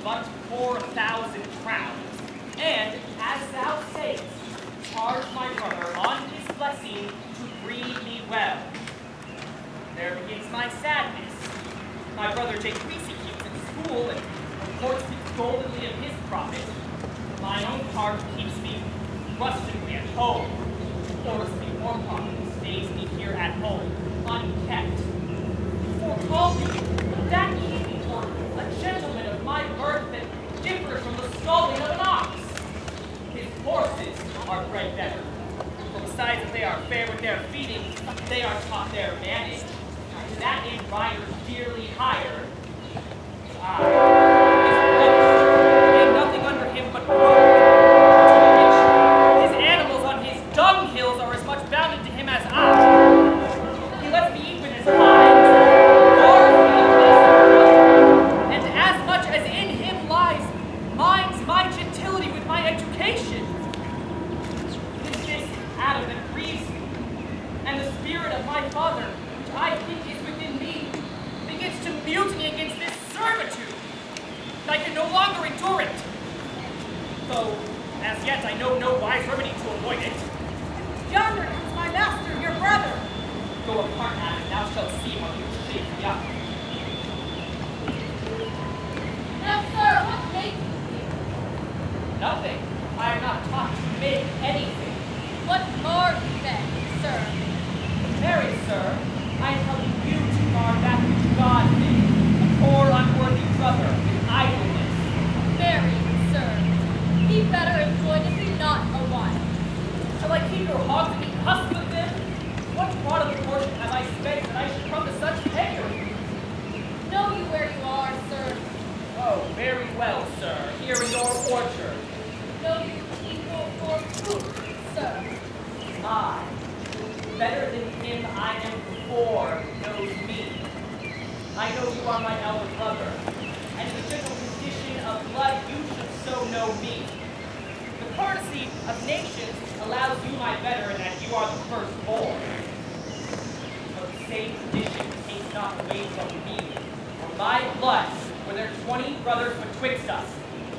but 4,000 crowns. And, as thou sayest, charge my brother on his blessing to breed me well. There begins my sadness. My brother Jake Creasy keeps in school, and of course speaks goldenly of his profit. My own heart keeps me rustically at home, or to be more properly, stays me here at home, unkept. For call me that keeping for a gentleman of my birth that differs from the scalding of an ox. His horses are bred better, for besides that they are fair with their feeding, they are taught their manage. To that end riders dearly higher. And nothing under him but growth. His animals on his dunghills are as much bounded to him as I. He lets me eat with his hinds, guards me in place, and as much as in him lies, minds my gentility with my education. Is this Adam that grieves me, and the spirit of my father, which I think is within me, begins to mutiny against this servitude. I can no longer endure it. Though, as yet, I know no wise remedy to avoid it. Yonder comes my master, your brother. Go apart, Adam, thou shalt see what you shake me up. Now, sir, what makes you here? Nothing. I am not taught to make anything. What are you then, sir? Marry, sir, I am helping you to guard that which God made, a poor, unworthy brother in idleness. Marry, sir. Be better employed if be not a wife. Shall I keep your hogs and eat husks with them? What part of the fortune have I spent that I should come to such penury? Know you where you are, sir. Oh, very well, sir, here in your orchard. Know you equal for food, sir. I, better than him I am before, knows me. I know you are my elder brother, and in the gentle condition of blood you should so know me. The courtesy of nations allows you my better in that you are the firstborn. But the same tradition takes not away from me. For my blood, were there 20 brothers betwixt us,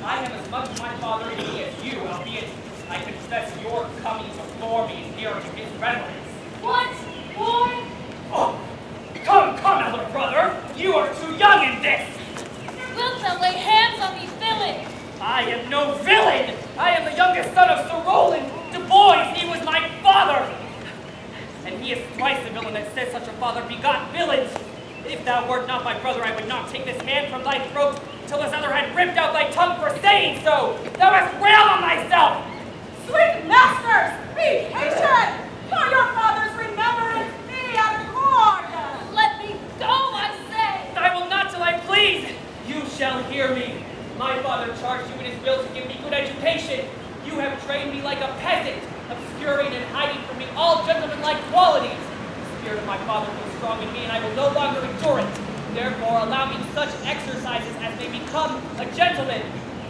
I have as much of my father in me as you, albeit I confess your coming before me is nearer to his reverence. What, boy? Oh, come, elder brother, you are too young in this. Wilt thou lay hands on me, villain? I am no villain. I am the youngest son of Sir Roland de Boys. He was my father. And he is twice the villain that says such a father begot villains. If thou wert not my brother, I would not take this hand from thy throat till this other had ripped out thy tongue for saying so. Thou hast railed on thyself. Sweet masters, be patient, for your father's remembrance be at accord. Let me go, I say. I will not till I please. You shall hear me. My father charged you in his will to give me good education. You have trained me like a peasant, obscuring and hiding from me all gentlemanlike qualities. The spirit of my father feels strong in me, and I will no longer endure it. Therefore, allow me such exercises as may become a gentleman.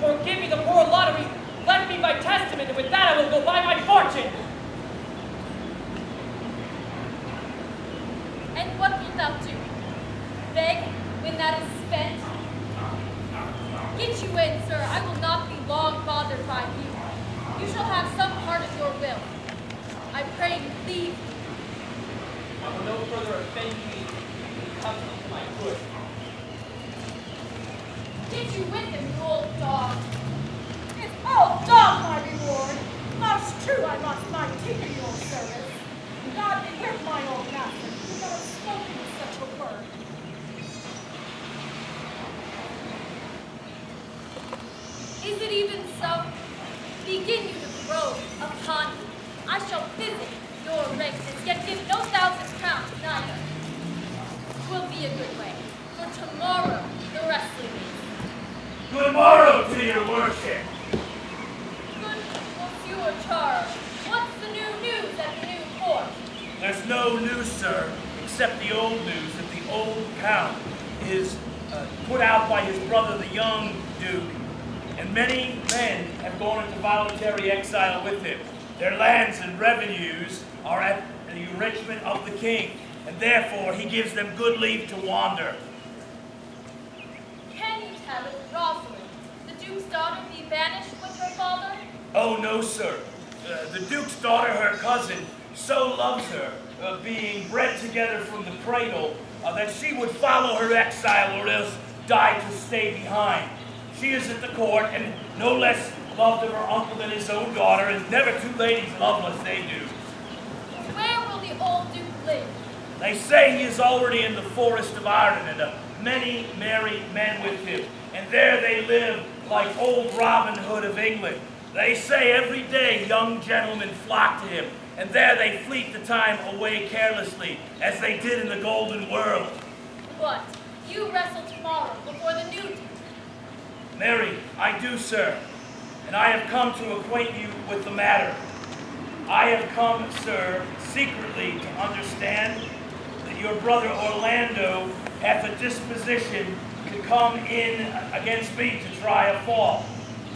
Or give me the poor lottery, left me by testament, and with that I will go buy my fortune. And what wilt thou do? Beg when that is spent? Get you in, sir. I will not be long bothered by you. You shall have some part of your will. I pray you leave. I will no further offend you and come to my good. Get you with him, you old dog. It's old dog my reward. Most true I must my teeth in your service. God be with my old master, who never spoken such a word. Is it even so? Begin you to grow upon me. I shall visit your ranks, yet give no 1,000 crowns neither. 'Twill be a good way, for tomorrow the wrestling is. Good morrow to your worship. Good Monsieur Charles, what's the new news at the new court? There's no news, sir, except the old news that the old count is put out by his brother, the young duke, and many men have gone into voluntary exile with him. Their lands and revenues are at the enrichment of the king, and therefore he gives them good leave to wander. Can you tell if Rosalind Duke's daughter be banished with her father? Oh, no, sir. The Duke's daughter, her cousin, so loves her, being bred together from the cradle, that she would follow her exile or else die to stay behind. She is at the court and no less loved of her uncle than his own daughter, and never two ladies love as they do. Where will the old Duke live? They say he is already in the forest of Ireland, and many merry men with him, and there they live like old Robin Hood of England. They say every day young gentlemen flock to him, and there they fleet the time away carelessly, as they did in the golden world. What? You wrestle tomorrow before the new Duke? Mary, I do, sir, and I have come to acquaint you with the matter. I have come, sir, secretly to understand that your brother Orlando hath a disposition to come in against me to try a fall.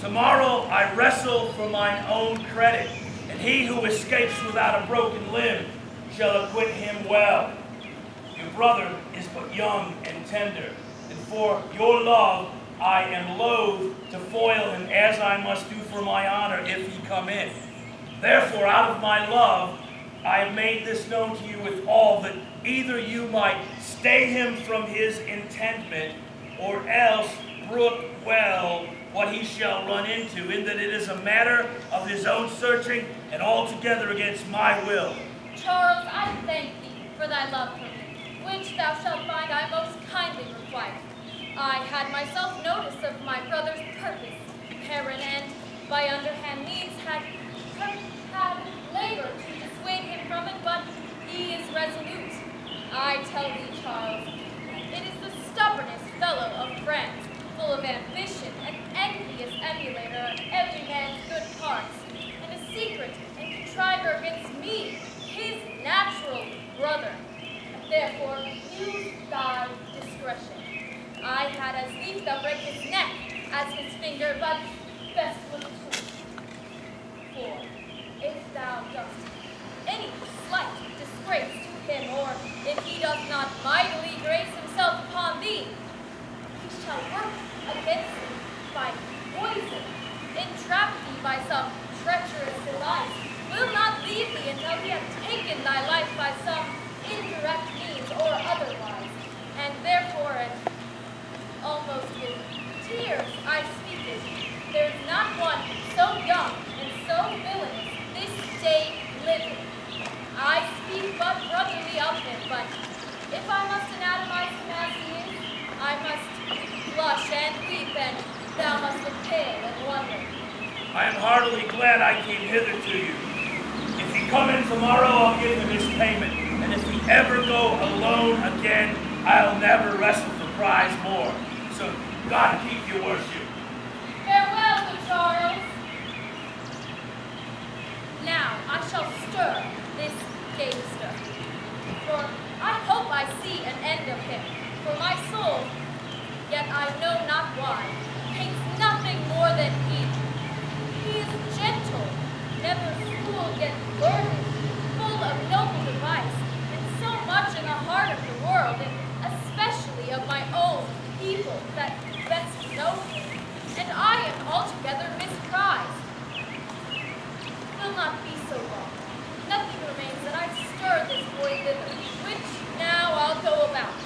Tomorrow I wrestle for mine own credit, and he who escapes without a broken limb shall acquit him well. Your brother is but young and tender, and for your love I am loath to foil him as I must do for my honor if he come in. Therefore, out of my love, I have made this known to you with all, that either you might stay him from his intentment, or else brook well what he shall run into, in that it is a matter of his own searching, and altogether against my will. Charles, I thank thee for thy love for me, which thou shalt find I most kindly require. I had myself notice of my brother's purpose, Heron, and by underhand means had labored to dissuade him from it, but he is resolute. I tell thee, Charles, it is the stubbornest fellow of France, full of ambition, an envious emulator of every man's good parts, and a secret and contriver against me, his natural brother. Therefore, use thy discretion. I had as lief thou break his neck as his finger, but best look to it. For if thou dost any slight disgrace to him, or if he does not mightily grace himself upon thee, he shall work against thee by poison, entrap thee by some treacherous device, will not leave thee until he have taken thy life by some indirect means or otherwise, and therefore, and almost with tears I speak it, there is not one so young and so villainous this day living. I speak but brotherly of him, but if I must anatomize him as he is, I must blush and weep, and thou must look pale and wonder. I am heartily glad I came hither to you. If he come in tomorrow, I'll give him his payment, and if he ever go alone again, I'll never wrestle for prize more. So God keep your worship. Farewell, good Charles. Now I shall stir this gamester, for I hope I see an end of him. For my soul, yet I know not why, thinks nothing more than evil. He is gentle, never schooled, yet learned, full of noble device, and so much in the heart of the world, and especially of my own people that best know him, and I am altogether misprized. Will not be so long. Nothing remains that I stir this boy thither, which now I'll go about.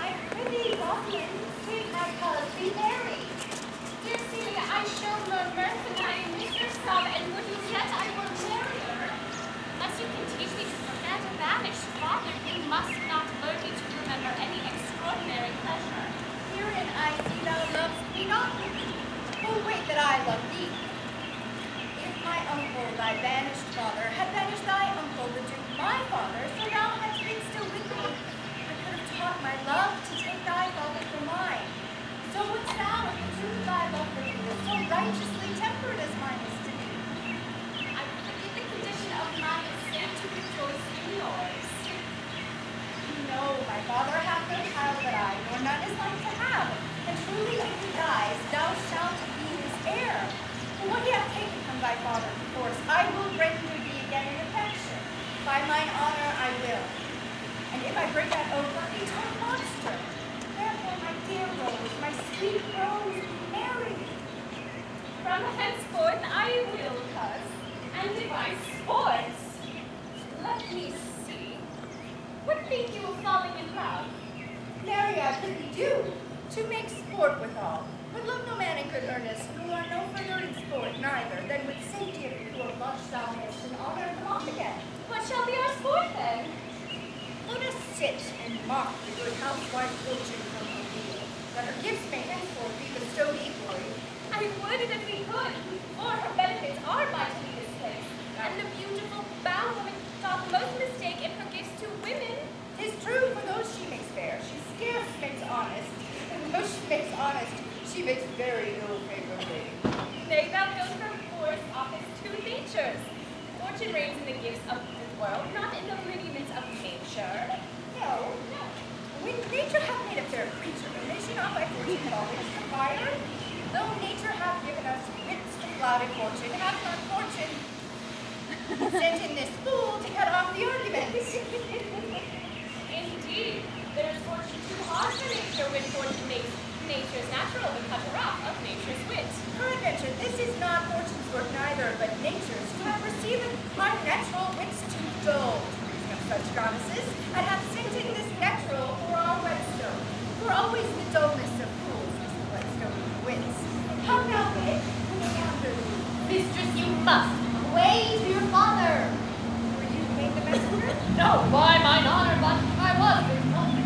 I prithee, Roslyn, sweet my cause, be merry. Dear Celia, I show no mirth, and I am mistress of, and would you yet I will marry her. Unless you can teach me to forget a banished father, you must not learn me to remember any extraordinary pleasure. Herein I see thou lovest me not. Oh, wait that I love thee. If my uncle, thy banished father, had banished thy uncle, the Duke, my father, so thou hadst been still with me, I could have taught my love to take thy father for mine. So wouldst thou, if the truth of thy love for me was so righteously tempered as mine is to be. I forget the condition of my estate to rejoice in yours. You know my father hath no child but I, nor none is like to have, and truly if he dies, thou shalt be his heir. For what he hath taken from thy father perforce, I will render thee again in affection. By mine honor I will. And if I break that oath, be taught monster. Therefore, my dear Rose, my sweet Rose, be merry. From henceforth I will, coz, and devise sports. Let me see. What think you of falling in love? Marry, I couldn't do, to make sport withal. Would love no man in good earnest, who are no further in sport neither, than with safety of you of much thou mayst, and honor and mock again. What shall be our sport then? Let us sit and mock the good housewife fortune from her wheel, that her gifts may henceforth be bestowed equally. I would that we could, for her benefits are mightily displaced, and the beautiful bow woman doth most mistake in her gifts to women. 'Tis true, for those she makes fair, she scarce makes honest, and those she makes honest, she makes very ill favorably. Nay, thou goes from force office to natures. Fortune reigns in the gifts of the world, not in the lineaments of nature. No, when nature hath made a fair creature, may she not by fortune always conspired? Though nature hath given us wits to clouded fortune, hath not fortune sent in this fool to cut off the arguments. Indeed, there is fortune too hard for nature when fortune makes nature's natural the cutter off of nature's wit. Peradventure, this is not fortune's work neither, but nature's, who have received our natural wits to dull to reason of such goddesses, and have sent in this natural for our whetstone. For always the dullness of fools is the whetstone of wits. Come now, wit, who may under you? Mistress, you must. Away to your father. Were you made the messenger? No, by mine honor, but I was his mother.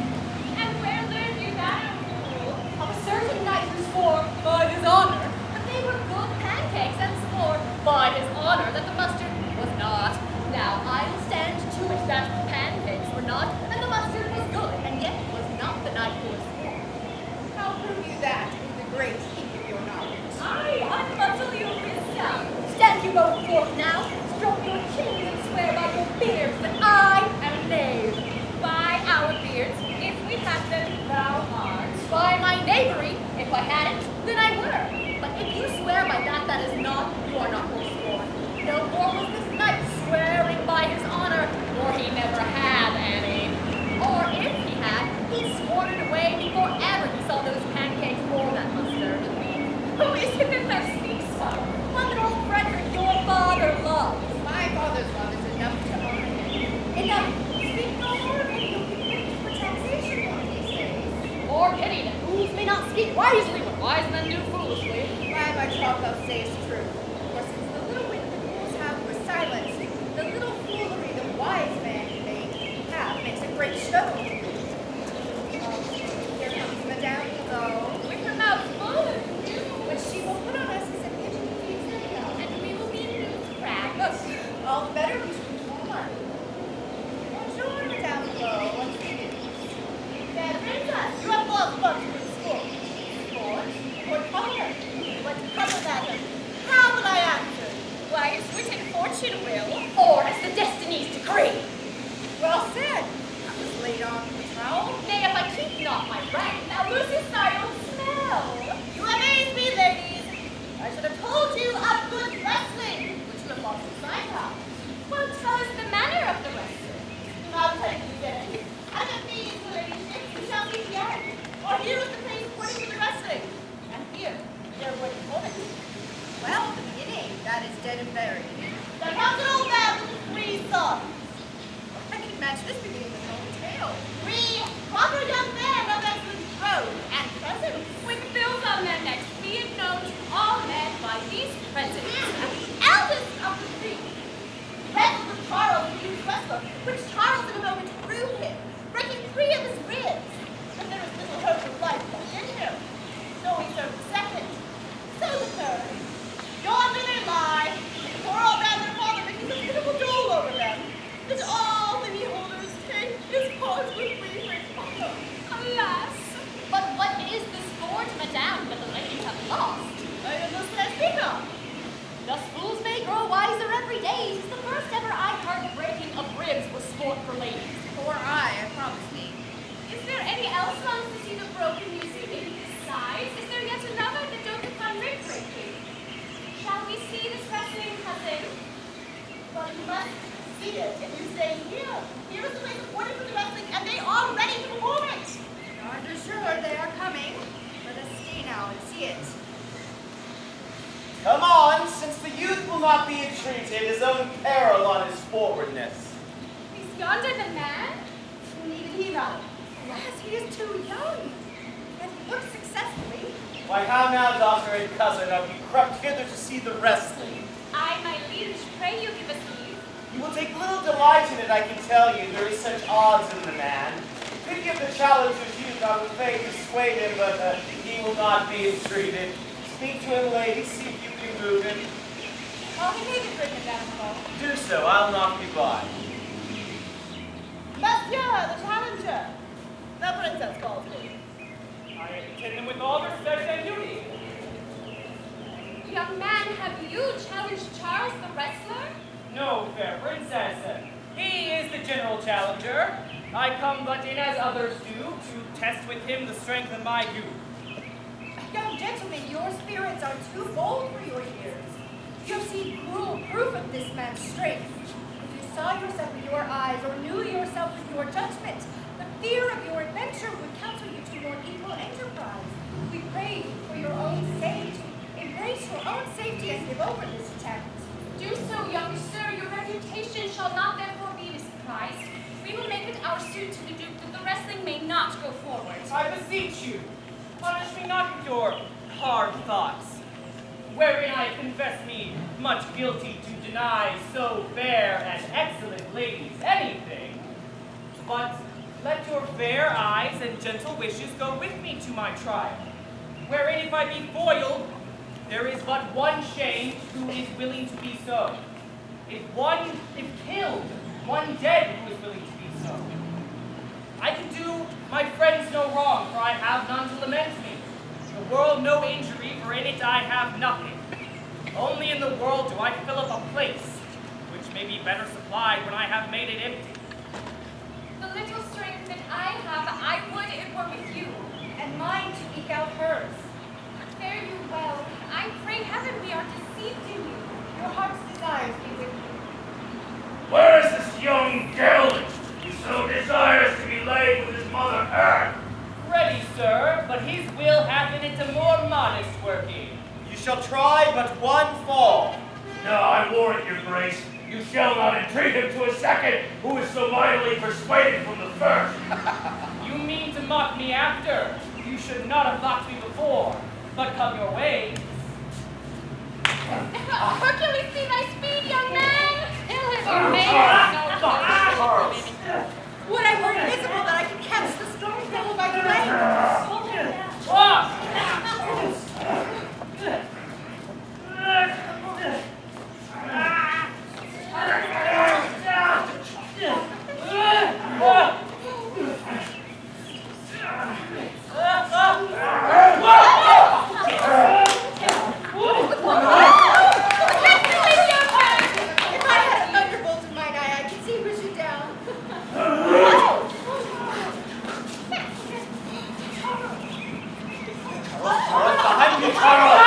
And where learned you that, O fool? Of a certain knight who swore, by his honor, that they were good pancakes, and swore, by his honor, that the mustard was not. Now I'll stand to it that the pancakes were not, and the mustard was good, and yet was not the knight who was sworn. How prove you that in the great heap of your knowledge? I unmuzzle your wisdom. Stand you both forth now, stroke your chins and swear by your beards that I am a knave. By our beards, if we had them, thou art. By my knavery, if I hadn't, then I were. But if you swear by that that is not, you are not forsworn. No more was this knight swearing by his honor, for he never had any. Or if he had, he swore it away before ever he saw those pancakes or that mustard. Who is it that speaks so? One that old Frederick, your father, loves. My father's love is enough to honor him. Enough. Speak no more of him. You'll be whipped for taxation one of these days. Or pity that fools may not speak wisely, but wise men do foolishly. By my troth, thou sayest true. For since the little wit the fools have was silence, the little foolery the wise man may have makes a great show. Here comes Madame Hulot, With her mouth full of you, which she will put on us as a pigeon feeds anyhow. and we will be newscracked. All the better we should perform. Bonjour, Madame Hulot. What's the news? Fair princess, you have lost much with sport. Sport? What color? What color, madam? How will I answer? Why, as wit and fortune will, or as the destinies decree. Well said. That was laid on the trowel. Nay, if I keep not my rank, thou losest thy own smell. You amaze me, ladies. I should have told you of good wrestling, which you have lost sight of. Well, tell us the manner of the wrestling. I'll tell you again. And if these, your ladyship, you shall see the end. Or here is the place according to the wrestling. And here, there were the woman. Well, the beginning, that is dead and buried. The counted old man with his 3 sons. I can match this beginning with no tale. 3 proper young men of excellent growth and presence, with bills on their necks, be it known to all men by these presents, and the eldest of the 3 wrestled with Charles, the huge wrestler, which Charles in a moment threw him, breaking 3 of his ribs. But there was little hope of life left in him. So he served the second, so the third. Yonder they lie, and poor old man their father making a pitiful dole over them, that all the beholders take his cause with grief and sorrow. Alas! But what is the sport, madame, that the ladies have lost? I am thus that speak of. Thus fools may grow wiser every day. 'Tis the first ever I heard breaking of ribs was sport for ladies. Or I promise thee. Is there any else wants to see the broken music maybe besides? Is there yet another that dotes upon rib breaking? Shall we see this wrestling, cousin? Well, you must see it if you stay here. Here is the place according to the wrestling, and they are ready to perform it. Yonder sure they are coming. Yonder the man? Neither he not. Alas, he is too young. Yet he looks successfully. Why, how now, daughter and cousin, have you crept hither to see the wrestling? Aye, my liege, pray you give us leave. You will take little delight in it, I can tell you. There is such odds in the man. Pity of the challenger's youth, I would fain dissuade him, but he will not be entreated. Speak to him, lady, see if you can move him. Oh, he may be written down below. Do so, I'll not be by. Monsieur, the challenger. The princess calls me. I attend them with all respect and duty. Young man, have you challenged Charles the wrestler? No, fair princess. He is the general challenger. I come but in as others do, to test with him the strength of my youth. Young gentlemen, your spirits are too bold for your years. You have seen cruel proof of this man's strength. If you saw yourself with your eyes or knew yourself with your judgment, the fear of your adventure would counsel you to more equal enterprise. We pray for your own sake. Embrace your own safety and give over this attempt. Do so, young sir. Your reputation shall not therefore be misprized. We will make it our suit to the Duke that the wrestling may not go forward. I beseech you, punish me not with your hard thoughts, wherein I confess me much guilty to deny so fair and excellent ladies anything. But let your fair eyes and gentle wishes go with me to my trial, wherein if I be foiled, there is but one shamed who is willing to be so. If killed, one dead who is willing to be so. I can do my friends no wrong, for I have none to lament me. The world no injury, for in it I have nothing. Only in the world do I fill up a place, which may be better supplied when I have made it empty. The little strength that I have, I would it were with you. And mine to eke out hers. Fare you well. I pray heaven we are deceived in you. Your heart's desires be with you. Where is this young gelding who so desires to be laid with his mother Earth? Ready, sir, but his will hath in it a more modest working. You shall try but one fall. No, I warrant your grace, you shall not entreat him to a second who is so mightily persuaded from the first. You mean to mock me after? You should not have mocked me before, but come your way. Hercules, see thy speed, young man! Kill him, or may Would I were invisible that I could catch the strong fellow by the leg. Hold him down. If I had a thunderbolt in mine eye, I could see Richard down. Behind you, Charles!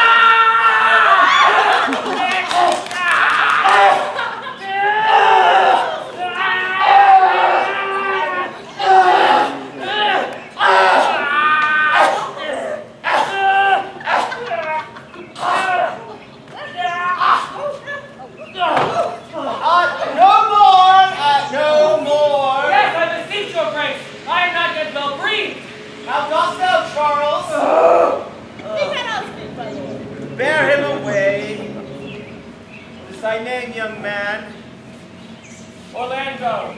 No more! Yes, I beseech your grace. I am not yet well breathed. How dost thou, Charles? He cannot speak, my lord. Bear him away. What is thy name, young man? Orlando,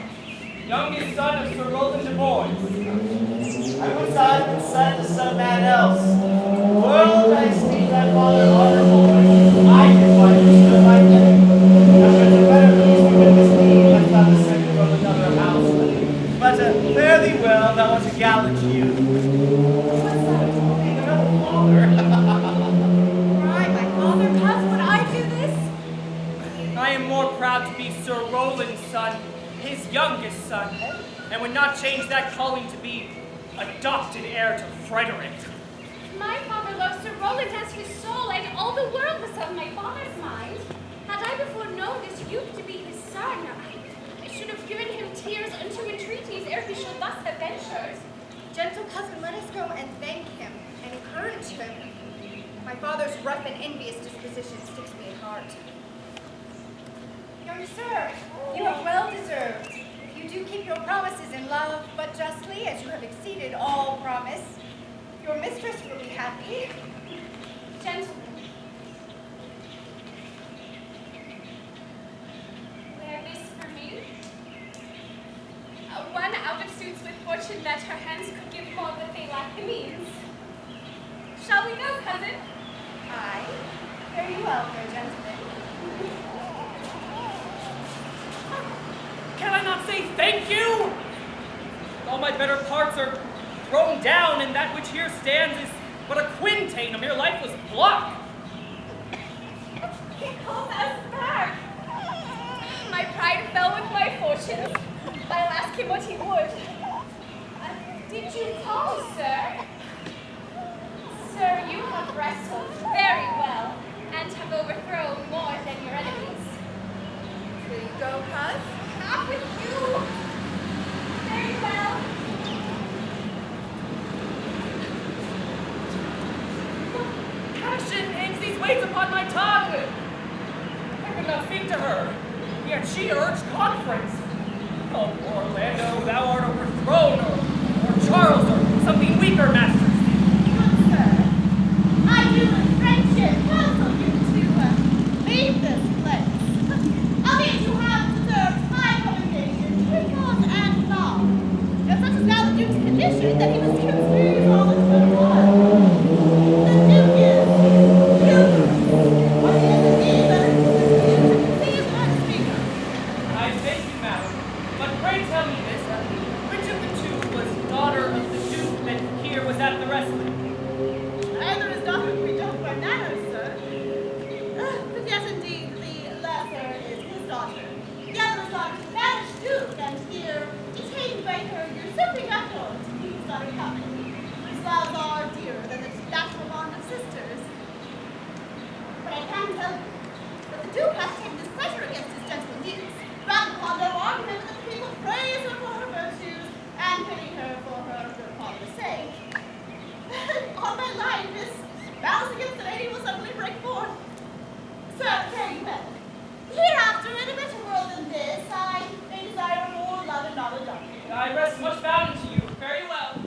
youngest son of Sir Roland de Boys. I would thou had been son to some man else. World I speak thy father honorable. I did why you stood my name. Now should the better please me with this deed, left thou the second from another house. But fare thee well, thou art a gallant youth. What's that? Being another father. Why, my father, cuz, would I do this? I am more proud to be Sir Roland's son, his youngest son, and would not change that calling to be adopted heir to Frederick. My father loves Sir Roland as his soul, and all the world was of my father's mind. Had I before known this youth to be his son, I should have given him tears unto entreaties ere he should thus have ventured. Gentle cousin, let us go and thank him and encourage him. My father's rough and envious disposition sticks me at heart. Young sir, you have well deserved. If you do keep justly, as you have exceeded all promise. Your mistress will be happy. Gentlemen, wear this for me. One out of suits with fortune that her hands could give more, but they lack the means. Shall we go, cousin? Aye. Fare you well, fair gentlemen. Can I not say thank you? All my better parts are thrown down, and that which here stands is but a quintain, a mere lifeless block. He calls us back. My pride fell with my fortunes. I'll ask him what he would. Did you call, sir? Sir, you have wrestled very well and have overthrown more than your enemies. Will you go, cuz? Not with you. Very well. Passion hangs these weights upon my tongue. I could not speak to her, yet she urged conference. Oh, poor Orlando, thou art overthrown, or Charles, or something weaker, master. Good sir, I do with friendship counsel you to leave this place. Albeit you have deserved my commendation, because and law. And such is now the Duke's condition that he must confuse all the good blood. The Duke is guilty. What is indeed better to see as one speaker? I thank you, madam. But pray tell me this, which of the two was daughter of the Duke that here was at the wrestling? Either his daughter would be judged by manners, sir. But yes, indeed, the lesser is his daughter. The other is daughter to banished Duke, and here, detained by her usurping uncle to keep his daughter company. His vows are dearer than the natural bond of sisters. But I can tell you that the Duke hath taken displeasure against his gentle niece, rather upon no argument that the people praise her for her virtues, and pity her for her good father's sake. On my life, this vows against the lady will suddenly break forth. Sir, fare you well. Hereafter, in a better world than this, I may desire more love and knowledge of you. I rest much bound to you. Very well.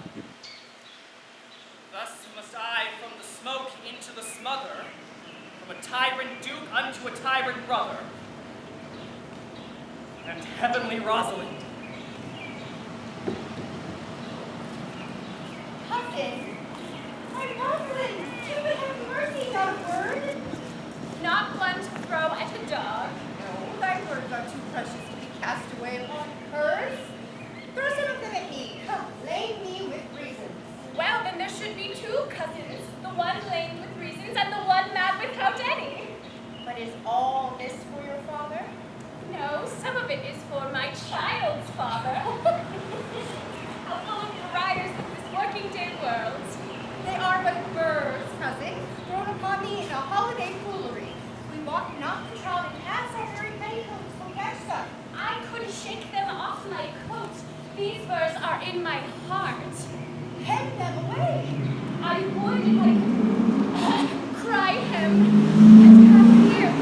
Thus must I from the smoke into the smother, from a tyrant Duke unto a tyrant brother, and heavenly Rosalind. Cousin, my Rosalind, Cupid have mercy, not a word. Not one to throw at a dog. No, thy words are too precious to be cast away upon hers. Throw some of them at me. Lay me with reasons. Well, then there should be two cousins, the one lame with reasons and the one mad without any. But is all this for your father? No, some of it is for my child's father. How full of briars of this working day world. They are but birds, cousin, thrown upon me in a holiday foolery. We walk not to crowded paths our very petticoats will catch them. I could shake them off my coat. These birds are in my heart. Hem them away. I would if I could cry him and have him.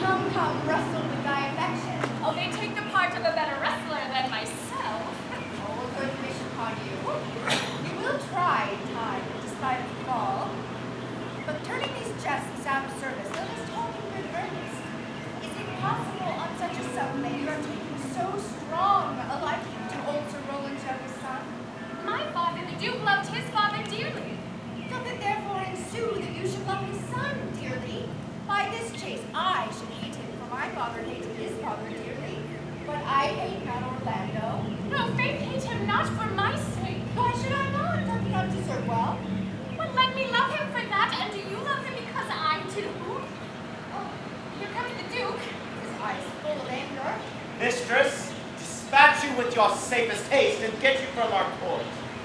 Oh, come, wrestle with thy affection. Oh, they take the part of a better wrestler than myself. Oh, a good wish upon you. We will try in time, despite of the fall. But turning these jests out of service, let us talk in good earnest. Is it possible on such a sum that you are taking so strong a liking to old Sir Roland's youngest son? My father, the Duke, loved his father dearly. Doth it therefore ensue that you should love his son dearly? By this chase I should hate him, for my father hated his father dearly. But I hate not Orlando. No, faith hate him not for my sake. Why should I not? Doth he not deserve well? Well, let me love him for that, and do you love him because I do? Oh, here comes the Duke. His eyes full of anger. Mistress, dispatch you with your safest haste and get you from our court.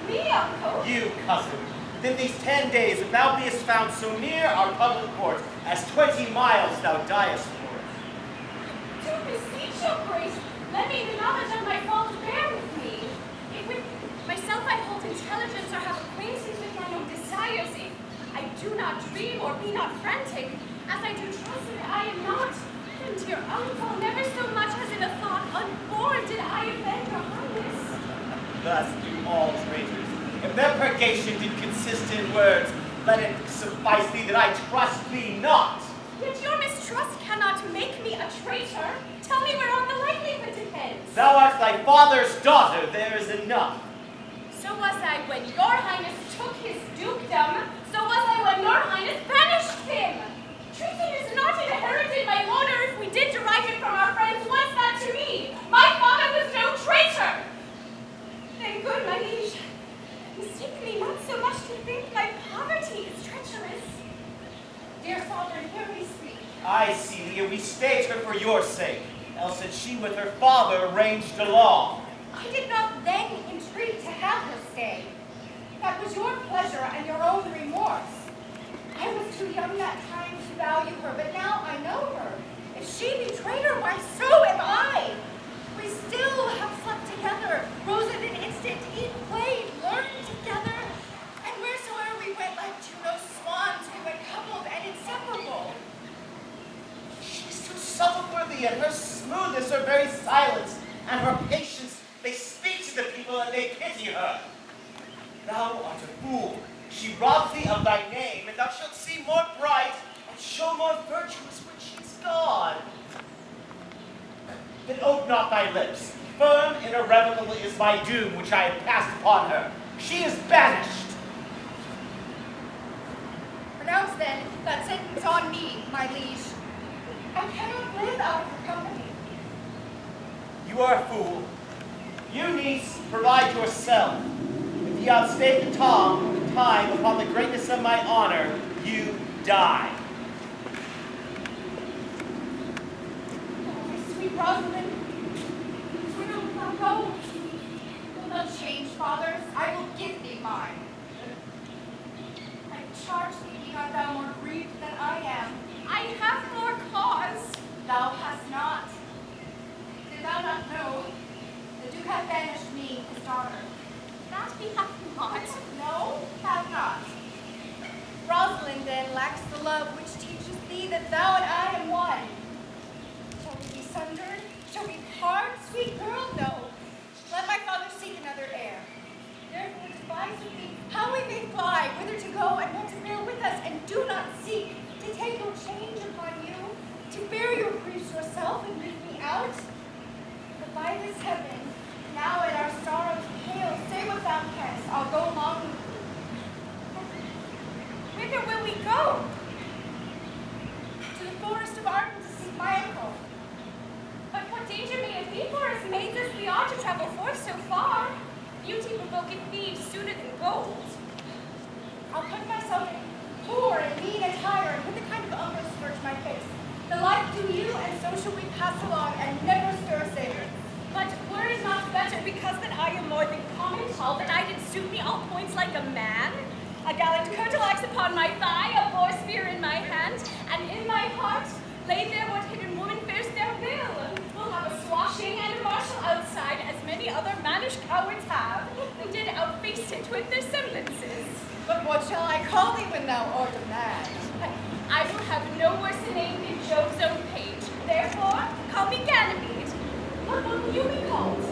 Me, uncle? You, cousin, within these 10 days, if thou beest found so near our public court as 20 miles thou diest for it. To beseech your grace, let me the knowledge of my fault bear with me. If with myself I hold intelligence or have acquaintance with mine own desires, if I do not dream or be not frantic, as I do trust that I am not, then dear uncle, never so much as in a thought on board did I offend your highness. thus do all traitors. If their purgation did consist in words, let it suffice thee that I trust thee not. Yet your mistrust cannot make me a traitor. Tell me whereon the likelihood depends. Thou art thy father's daughter, there is enough. So was I when your highness took his dukedom. So was I when your highness banished him. Treason is not inherited, my lord, or if we did derive it from our friends, what's that to me? My father was no traitor. Then good, my liege, mistake me not so much to think my poverty is treacherous. Dear sovereign, hear me speak. Aye, Celia, we stayed her for your sake, else had she with her father ranged along. I did not then entreat to have her stay. That was your pleasure and your own remorse. I was too young that time to value her, but now I know her. If she betrayed her, why so am I. We still have slept together, rose at an instant, eat, played, learned together, and wheresoever we went like Juno's swans, we went coupled and inseparable. She's too subtle for thee, and her smoothness, her very silence, and her patience, they speak to the people and they pity her. Thou art a fool. She robs thee of thy name, and thou shalt seem more bright and show more virtuous when she's gone. Then ope not thy lips. Firm and irrevocable is my doom which I have passed upon her. She is banished. Pronounce then that sentence on me, my liege. I cannot live out of her company. You are a fool. You, niece, provide yourself. If ye outstay the time upon the greatness of my honor, you die. Oh, my sweet Rosalind, where wilt thou go? Wilt thou change fathers? I will give thee mine. I charge thee, be not thou more grieved than I am. I have more cause. Thou hast not. Did thou not know? The Duke hath banished me, his daughter. That he hath not. No, hath not. Rosalind then lacks the love which teaches thee that thou and I am one. Shall we be sundered? Shall we part, sweet girl? No. Let my father seek another heir. Therefore devise with me how we may fly, whither to go, and what to bear with us, and do not seek to take your change upon you, to bear your griefs yourself and leave me out. But by this heaven, now at our sorrows pale, say what thou canst, I'll go along with thee. Whither will we go? To the forest of Arden to seek my uncle. But what danger may it be for us maids as we are to travel forth so far? Beauty provoketh thieves sooner than gold. I'll put myself in poor and mean attire, and with a kind of umber smirch my face. The like do you, and so shall we pass along, and never stir a sailor. But were it not better, because that I am more than common tall, that I did suit me all points like a man? A gallant curtalax upon my thigh, a boar spear in my hand, and in my heart lay there what hidden woman bears their will. We'll have a swashing and a martial outside, as many other mannish cowards have, who did outface it with their semblances. But what shall I call thee when thou art a man? I will have no worse a name than Jove's own page. Therefore, call me Ganymede. What will you be called?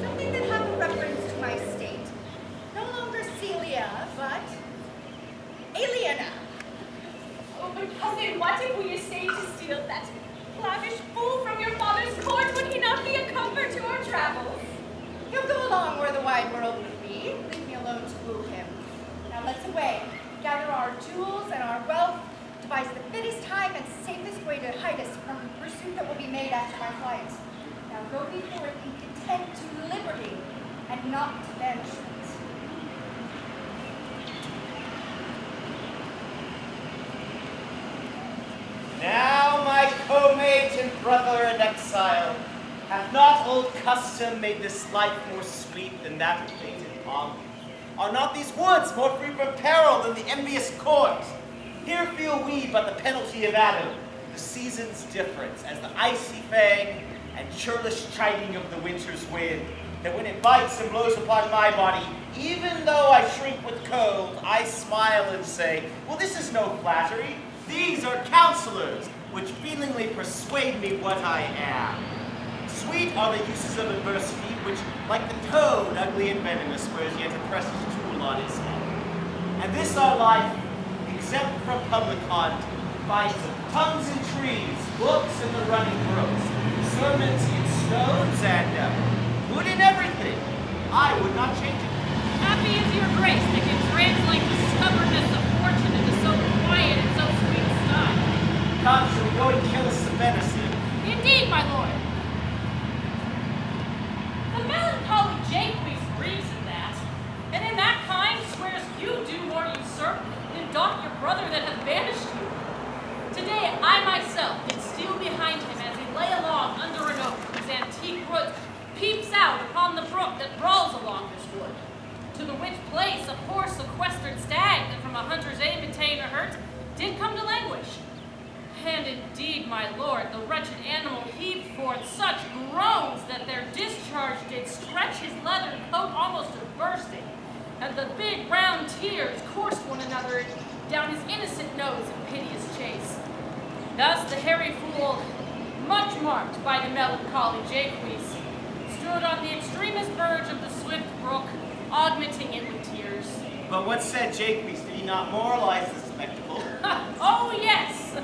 Something that hath a reference to my state. No longer Celia, but Aliena. Oh, but cousin, what if we essayed to steal that lavish fool from your father's court? Would he not be a comfort to our travels? He'll go along where the wide world would be. Leave me alone to woo him. Now let's away. Gather our jewels and our wealth. Devise the fittest time and safest way to hide us from the pursuit that will be made after my flight. Now go before it be content to liberty and not to banishment. Now, my co-mate and brother in exile, hath not old custom made this life more sweet than that of painted palm? Are not these woods more free from peril than the envious court? Here feel we but the penalty of Adam, the season's difference, as the icy fang and churlish chiding of the winter's wind, that when it bites and blows upon my body, even though I shrink with cold, I smile and say, well, this is no flattery. These are counselors, which feelingly persuade me what I am. Sweet are the uses of adversity, which, like the toad, ugly and venomous, wears yet a precious tool on his head. And this our life, exempt from public conduct, finds tongues in trees, books in the running brooks, sermons in stones, and good in everything. I would not change it. Happy is your grace that can translate the stubbornness of fortune into so quiet and so sweet a style. Come, shall we go and kill us some venison? Indeed, my lord. The melancholy Jaques grieves in that, and in that kind swears you do more usurp than doth your brother that hath banished you. Today I myself did steal behind him as he lay along under an oak whose antique root peeps out upon the brook that brawls along this wood. To the which place a poor sequestered stag that from a hunter's aim obtained a hurt did come to languish. And indeed, my lord, the wretched animal heaved forth such groans that their discharge did stretch his leathern coat almost to bursting, and the big round tears coursed one another down his innocent nose in piteous chase. Thus the hairy fool, much marked by the melancholy Jaques, stood on the extremest verge of the swift brook, augmenting it with tears. But what said Jaques? Did he not moralize the spectacle? Oh yes,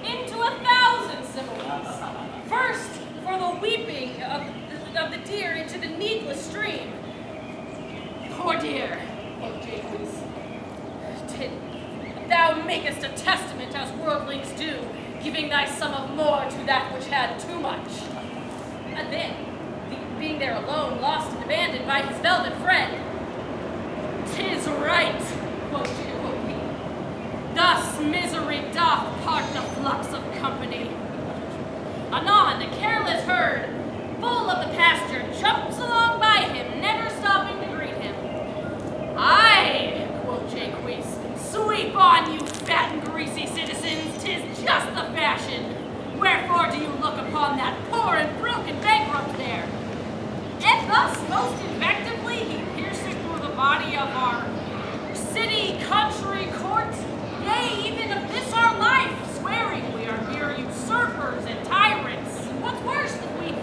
into 1,000 similes. First, for the weeping of the deer into the needless stream. Poor dear, quoth Jaques, thou makest a testament as worldlings do, giving thy sum of more to that which had too much. And then, being there alone, lost and abandoned by his velvet friend. 'Tis right, quoth he. Thus misery doth part the flux of company. Anon the careless herd, full of the pasture, jumps along by him, never stopping to greet him. Aye, quoth Jaques, sweep on, you fat and greasy citizens, 'tis just the fashion. Wherefore do you look upon that poor and broken bankrupt there? And thus most effectively he pierceth through the body of our city, country, court, yea, even of this our life, swearing we are mere usurpers and tyrants. And what's worse, that we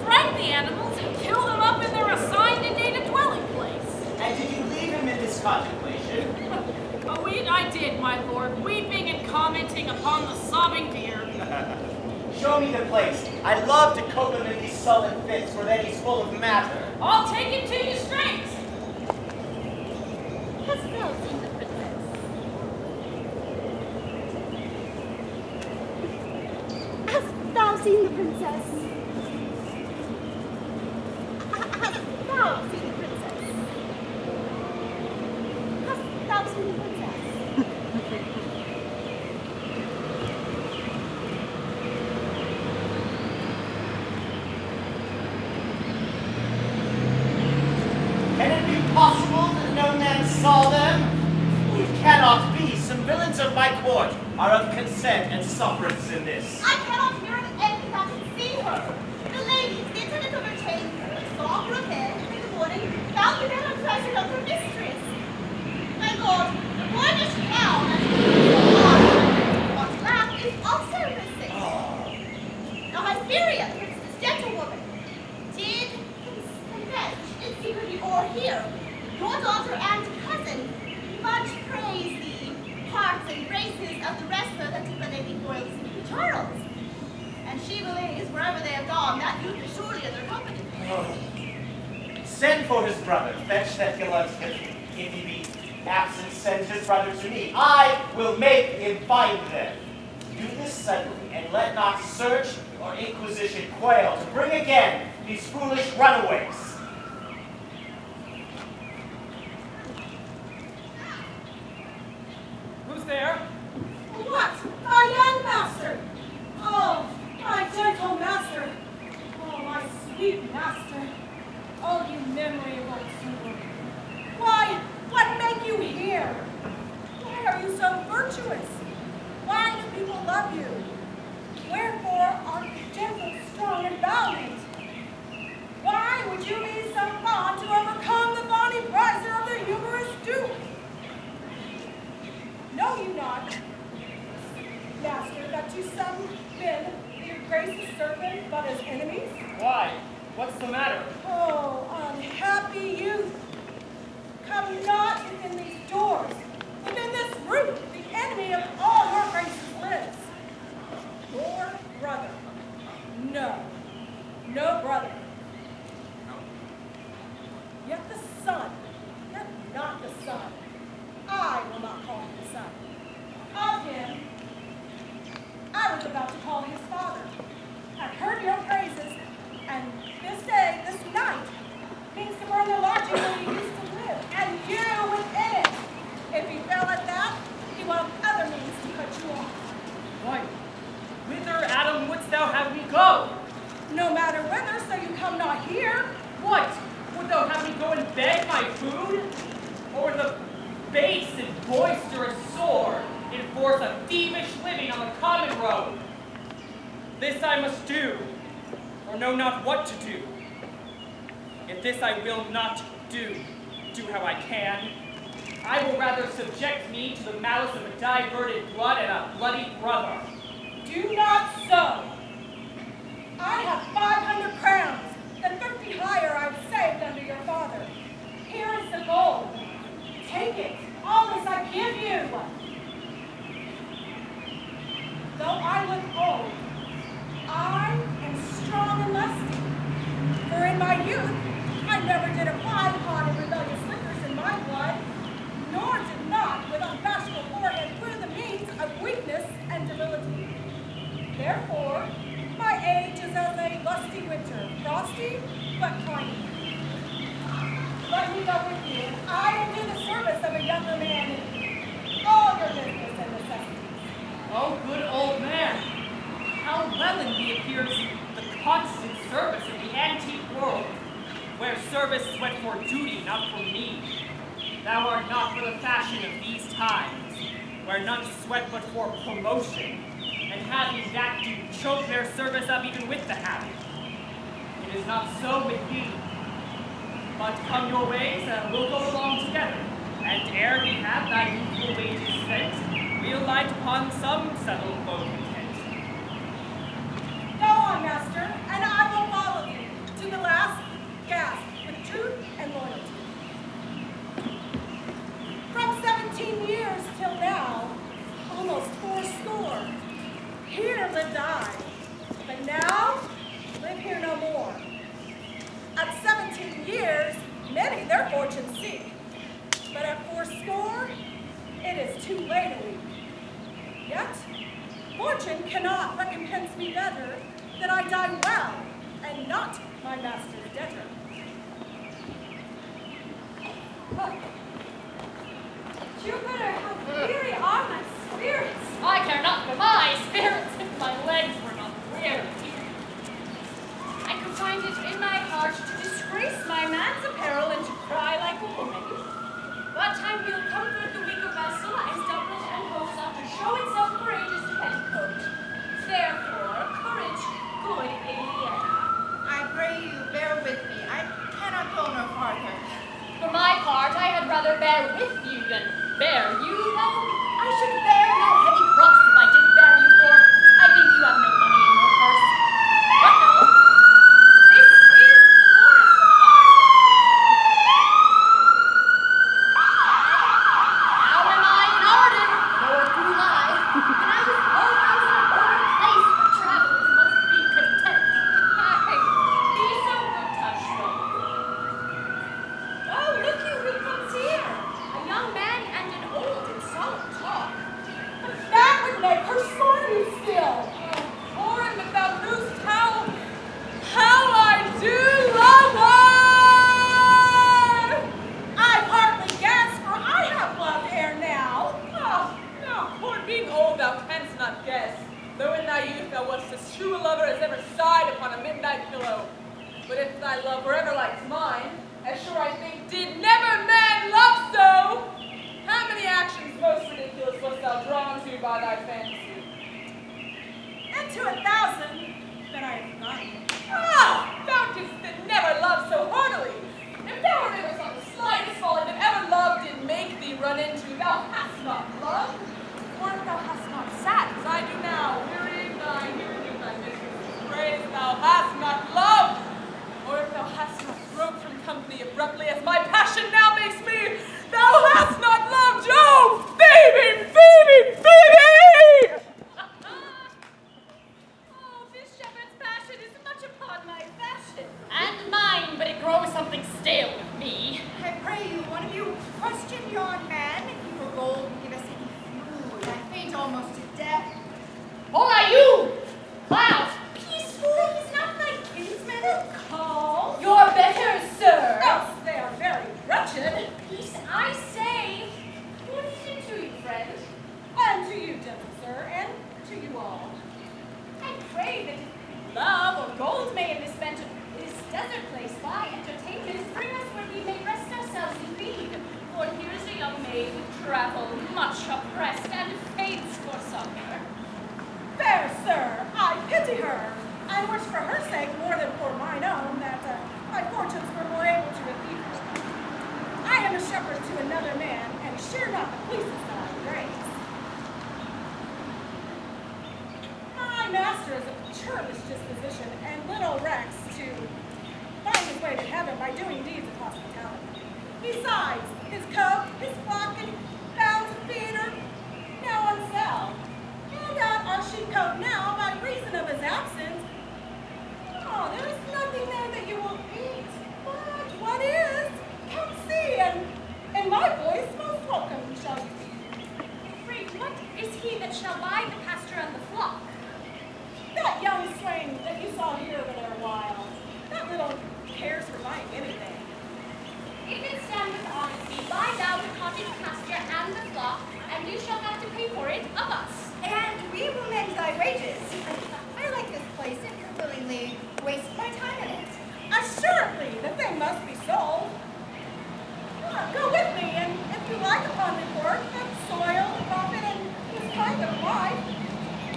frighten the animals and kill them up in their assigned and native dwelling place. And did you leave him in this contemplation? Oh, I did, my lord, weeping and commenting upon the sobbing deer. Show me the place. I love to cope him in these sullen fits, for then he's full of matter. I'll take him to you straight. Hast thou seen the princess? Hast thou seen the princess? Hast thou seen the princess? Hast thou seen the princess? Can it be possible that no man saw them? It cannot be. Some villains of my court are of consent and sufferance in this. I cannot hear of anything that can see her. The ladies, the attendant of her chamber, saw her appear in the morning, found the bed unpleasant of her mistress. My lord, the gorgeous gown and the lap is also missing. Now Hysteria, the princess' gentlewoman, did confess in secret or here, your daughter and cousin much praise the parts and graces of the wrestler that took the Lady Royal St. Charles. And she believes wherever they have gone, that youth is surely in their company. Send for his brother. Fetch that gallant. If he be absent, send his brother to me. I will make him find them. Do this suddenly, and let not search or inquisition quail to bring again these foolish runaways. Who's there? What? Our young master! Oh, my gentle master! Oh, my sweet master! Oh, you memory of old Silver! Why, what make you here? Why are you so virtuous? Why do people love you? Wherefore are you gentle, strong, and valiant? Why would you be so fond to overcome the bonny prizer of the humorous Duke? Know you not, master, that to some men your grace's servant but as enemies? Why? What's the matter? Oh, unhappy youth. Come not within these doors. Within this roof, the enemy of all your graces lives. Your brother. No, no brother. Yet the son, yet not the son. I will not call him the son. Of him, I was about to call his father. I've heard your praises, and this day, this night, means to burn the lodging where he used to live, and you within it. If he fail at that, he will have other means to cut you off. Why, whither, Adam, wouldst thou have me go? No matter whither, so you come not here. What? Would thou have me go and beg my food? Or the base and boisterous sword enforce a thievish living on the common road? This I must do, or know not what to do. If this I will not do how I can, I will rather subject me to the malice of a diverted blood and a bloody brother. Do not so. I have 500 crowns, and 50 higher I've saved under your father. Here is the gold. Take it. All this I give you. Though I look old, I am strong and lusty. For in my youth, I never did apply upon rebellious liquors in my blood, nor did not with unbashful forehead prove the means of weakness and debility. Therefore, my age is as a lusty winter, frosty but kindly. Let me go with you, and I will do the service of a younger man in all your business and necessities. Oh, good old man, how well in thee appears the constant service of the antique world, where service went for duty, not for me. Thou art not for the fashion of these times, where none sweat but for promotion, and having that do choke their service up even with the habit. It is not so with thee. But come your ways, and we'll go along together, and ere we have thy youthful wages spent, we'll light upon some settled foe content. Go on, master, and I will follow you to the last gasp with truth and loyalty. From 17 years till now, almost 80, here lived I, but now live here no more. At 17 years, many their fortune seek, but at 80, it is too late a week. Yet, fortune cannot recompense me better than I die well, and not my master's debtor. Jupiter, how weary are my spirits! I care not for my spirits if my legs were not weary. I could find it in my heart to disgrace my man's apparel and to cry like a woman. But time will comfort the weak of vessel as doublet and hose after show itself courageous to petticoat. Therefore, courage, good Indiana. I pray you bear with me. I cannot go no farther. For my part, I had rather bear with you than bear you, though I should bear no heavy cross if I did bear you, for I think you have no money in your purse. But no, this is the forest of Arden. How am I in Arden, nor do I, and I was always in a better place where travelers must be content. Be so good, Touchstone. Oh, look you, who comes here? A young man and an old in solemn talk. That would make her scorn you still. Orin, but thou knewst how I do love her! I partly guess, for I have loved ere now. Ah, now, for being old thou canst not guess, though in thy youth thou wast as true a lover as ever sighed upon a midnight pillow. But if thy love were ever like mine, as sure I think did never man love so, how many actions most ridiculous wast thou drawn to by thy fancy? And to 1,000 that I have forgotten. Ah, thou didst then never love so heartily. If thou were ever on the slightest folly that ever love did make thee run into, thou hast not loved. Or if thou hast not sat, as I do now, wearying thy hearing of thy mistress' praise, thou hast not loved. Or grow something stale with me. I pray you, one of you, question yon man if he for gold will give us any food. I faint almost to death. Hola, you! Cloud! Peaceful, he's not my kinsman. Call. You're better, sir. Else they are very wretched. Peace, I say. What is it to you, friend? And to you, gentle sir, and to you all. I pray that if love or gold may in this desert place by entertainment bring us where we may rest ourselves in read. For here's a young maid with travel, much oppressed, and faints for succor. Fair sir, I pity her. I wish for her sake more than for mine own that my fortunes were more able to relieve her. I am a shepherd to another man, and share not the fleeces that I graze. My master is of a churlish disposition, and little recks to find his way to heaven by doing deeds of hospitality. Besides, his coat, his flock, and bounds of feeder, now on sale. And our sheepcoat now, by reason of his absence. Oh, there is nothing there that you will eat. But what is? Come see, and my voice most welcome shall you be. Pray, what is he that shall buy the pasture and the flock? That young swain that you saw here over there a while, that little cares for buying anything. If it stand with honesty, buy thou the cottage pasture and the flock, and you shall have to pay for it of us. And we will mend thy wages. I like this place and could willingly waste my time in it. Assuredly, the thing must be sold. Go with me, and if you like upon report of soil, profit, and this kind of life,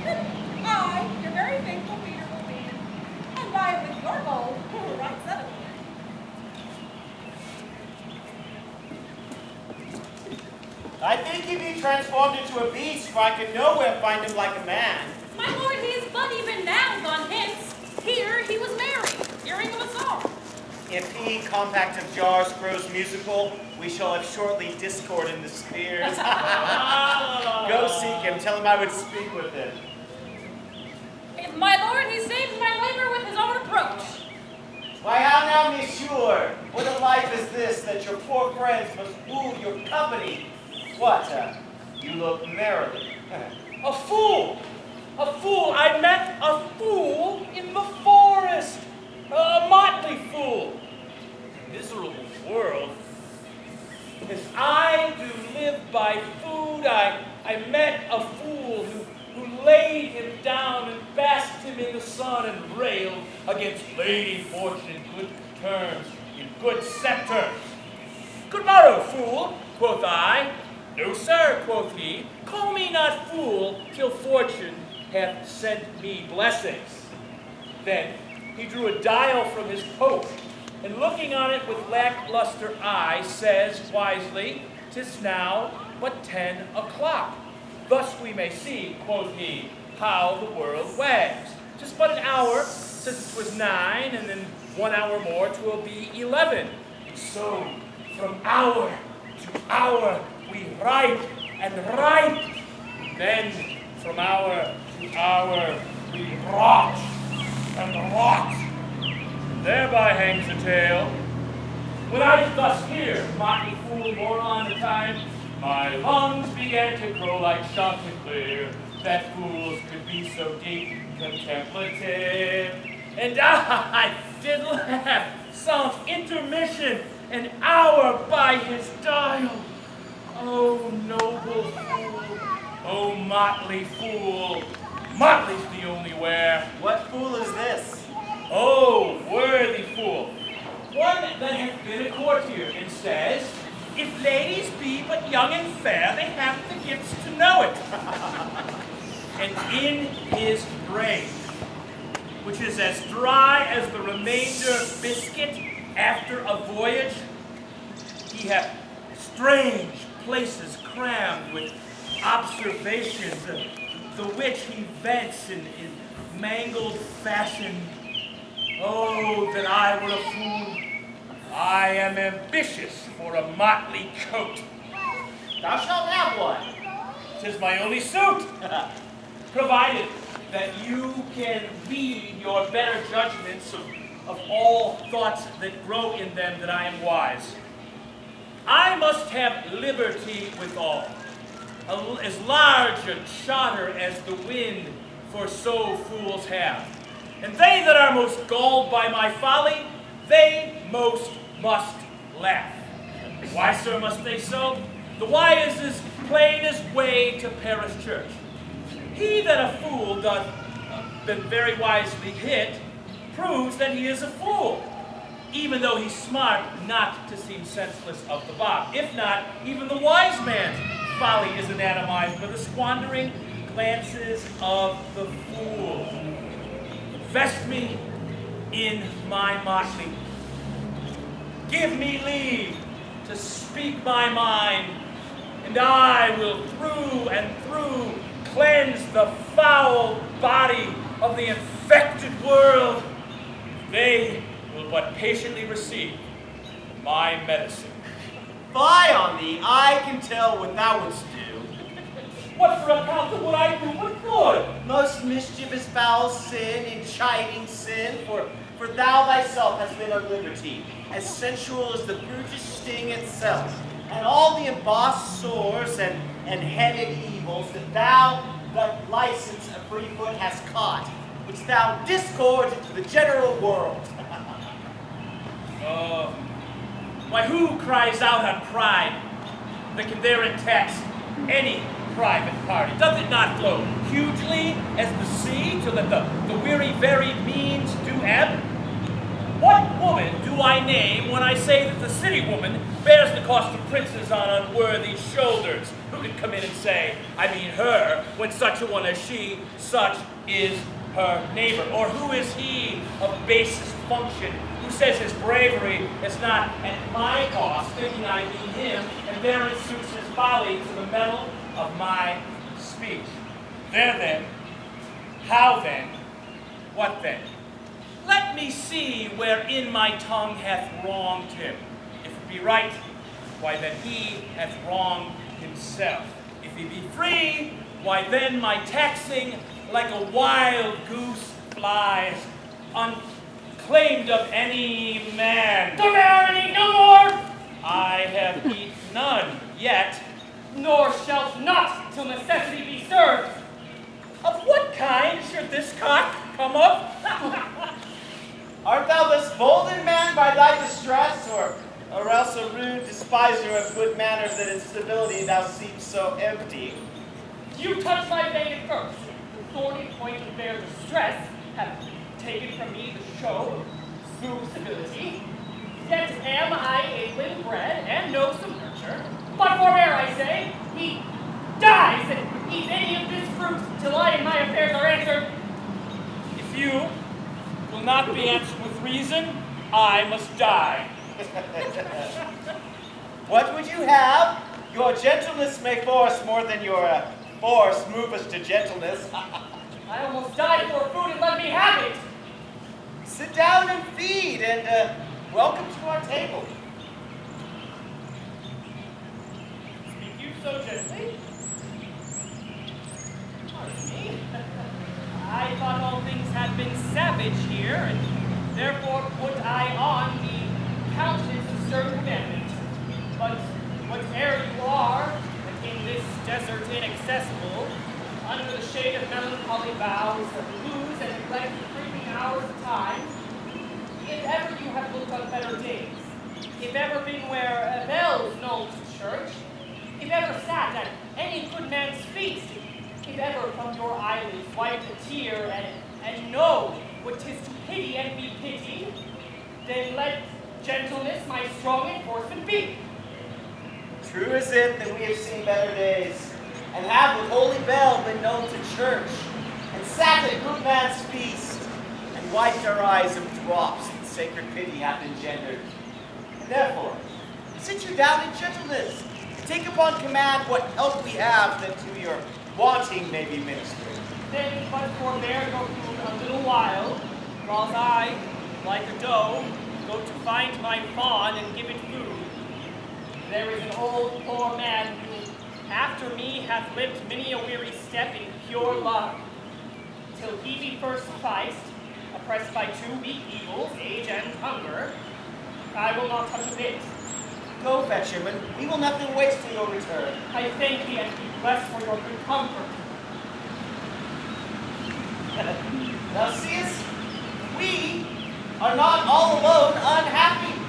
then I, your very faithful feeder, will be, and buy it with your gold, right suddenly. I think he be transformed into a beast, for I can nowhere find him like a man. My lord, he is but even now gone hence. Here he was merry, hearing of a song. If he, compact of jars, grows musical, we shall have shortly discord in the spheres. Go seek him, tell him I would speak with him. If my lord, he saved my labor with his own approach. Why, how now, monsieur? What a life is this, that your poor friends must woo your company? What, you look merrily. A fool! A fool! I met a fool in the forest! A motley fool! Miserable world. If I do live by food, I met a fool who laid him down and basked him in the sun and railed against Lady Fortune in good terms, in good set terms. Good morrow, fool, quoth I. No, sir, quoth he, call me not fool till Fortune hath sent me blessings. Then he drew a dial from his coat, and looking on it with lackluster eye, says wisely, 'tis now but 10 o'clock. Thus we may see, quoth he, how the world wags. 'Tis but an hour since 'twas 9, and in 1 hour more 'twill be 11. And so, from hour to hour, we write and write. Then, from hour to hour, we rot and rot. Thereby hangs the tale. When I thus hear, motley fool, moron at time, my lungs began to grow like Chanticleer, that fools could be so deep contemplative. And I did laugh, sans intermission, an hour by his dial. Oh, noble fool, oh, motley fool, motley's the only wear. What fool is this? Oh, worthy fool, one that hath been a courtier, and says, if ladies be but young and fair, they have the gifts to know it. And in his brain, which is as dry as the remainder biscuit after a voyage, he hath strange places crammed with observations, the which he vents in mangled fashion. Oh, that I were a fool. I am ambitious for a motley coat. Thou shalt have one. 'Tis my only suit, provided that you can read your better judgments of of all thoughts that grow in them that I am wise. I must have liberty withal, as large a charter as the wind, for so fools have. And they that are most galled by my folly, they most must laugh. Why, sir, must they so? The why is as plain as way to parish church. He that a fool doth been very wisely hit, proves that he is a fool, even though he's smart not to seem senseless of the bob. If not, even the wise man's folly is anatomized by the squandering glances of the fool. Vest me in my motley. Give me leave to speak my mind, and I will through and through cleanse the foul body of the infected world. They will but patiently receive my medicine. Fie on thee, I can tell what thou wouldst do. What for account of what I do? What good? Most mischievous foul sin, in chiding sin, for thou thyself hast been at liberty, as sensual as the brutish sting itself, and all the embossed sores and headed evils that thou, that license a free foot hast caught, which thou discord to the general world. Why, who cries out on pride that can therein tax any private party? Doth it not flow hugely as the sea, till that the weary very means do ebb? What woman do I name when I say that the city woman bears the cost of princes on unworthy shoulders? Who could come in and say, I mean her, when such a one as she, such is her neighbor? Or who is he of basest function, who says his bravery is not at my cost, thinking I mean him, and therein suits his folly to the metal of my speech? There then, how then, what then? Let me see wherein my tongue hath wronged him. If it be right, why then he hath wronged himself. If he be free, why then my taxing like a wild goose flies, unclaimed of any man. Don't ever eat no more, I have eat none yet. nor shalt not till necessity be served. Of what kind should this cock come up? Art thou thus boldened, man, by thy distress, or else a rude despiser of good manners that in civility thou seemst so empty? You touch my vein at first. The thorny point of their distress hath taken from me the show of smooth civility. Yet am I ably bred and know some nurture. But forbear, I say, he dies and eats any of this fruit till I and my affairs are answered. If you will not be answered with reason, I must die. What would you have? Your gentleness may force more than your force move us to gentleness. I almost died for food and let me have it. Sit down and feed, and welcome to our table. Speak you so gently? Pardon me. I thought all things had been savage here, and therefore put I on the countenance of certain commandment. But whate'er you are, in this desert inaccessible, under the shade of melancholy boughs that lose and neglect the creeping hours of time, if ever you have looked on better days, if ever been where bells knolled to church, if ever sat at any good man's feast, if ever from your eyelids wiped a tear and know what 'tis to pity and be pitied, then let gentleness my strong enforcement be. True is it that we have seen better days, and have with holy bell been known to church, and sat at good man's feast, and wiped our eyes of drops that sacred pity hath engendered. And therefore, sit you down in gentleness, and take upon command what help we have, that to your wanting may be ministered. Then but forbear your food a little while, whilst I, like a doe, go to find my fawn and give it food. There is an old poor man who, after me, hath lived many a weary step in pure love, till he be first sufficed, oppressed by two weak evils, age and hunger, I will not touch a bit. Go fetch him, and we will nothing waste till your return. I thank thee and be blessed for your good comfort. Thou seest, we are not all alone unhappy.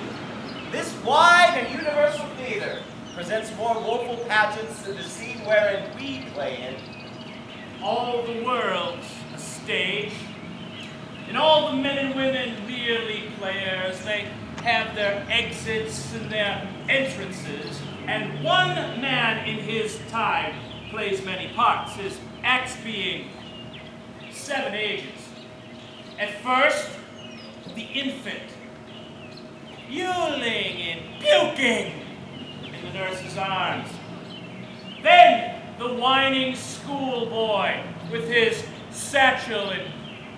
This wide and universal theater presents more woeful pageants than the scene wherein we play in. All the world's a stage, and all the men and women merely players. They have their exits and their entrances, and one man in his time plays many parts, his acts being 7 ages. At first, the infant, yuling and puking in the nurse's arms. Then the whining schoolboy with his satchel and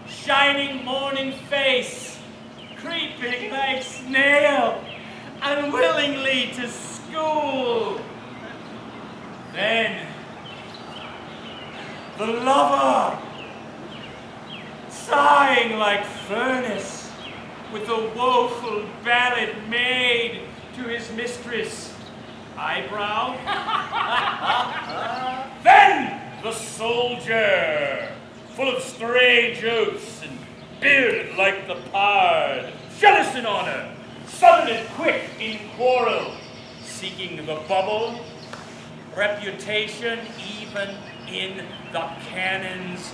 shining morning face, creeping like snail, unwillingly to school. Then the lover, sighing like furnace, with a woeful ballad made to his mistress, eyebrow. Then the soldier, full of strange oaths and bearded like the pard, jealous in honor, sudden and quick in quarrel, seeking the bubble, reputation even in the cannon's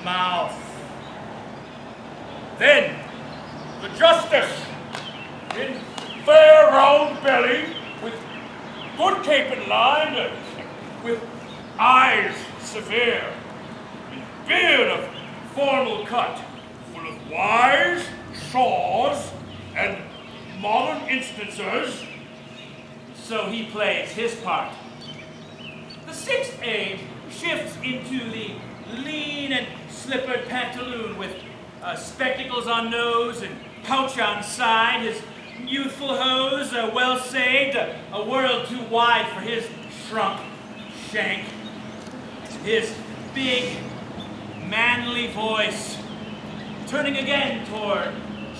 mouth. Then the justice, in fair round belly, with good cape and line, with eyes severe, and beard of formal cut, full of wise saws and modern instances, so he plays his part. The 6th age shifts into the lean and slippered pantaloon with spectacles on nose and pouch on side, his youthful hose well saved, a world too wide for his shrunk shank, his big, manly voice turning again toward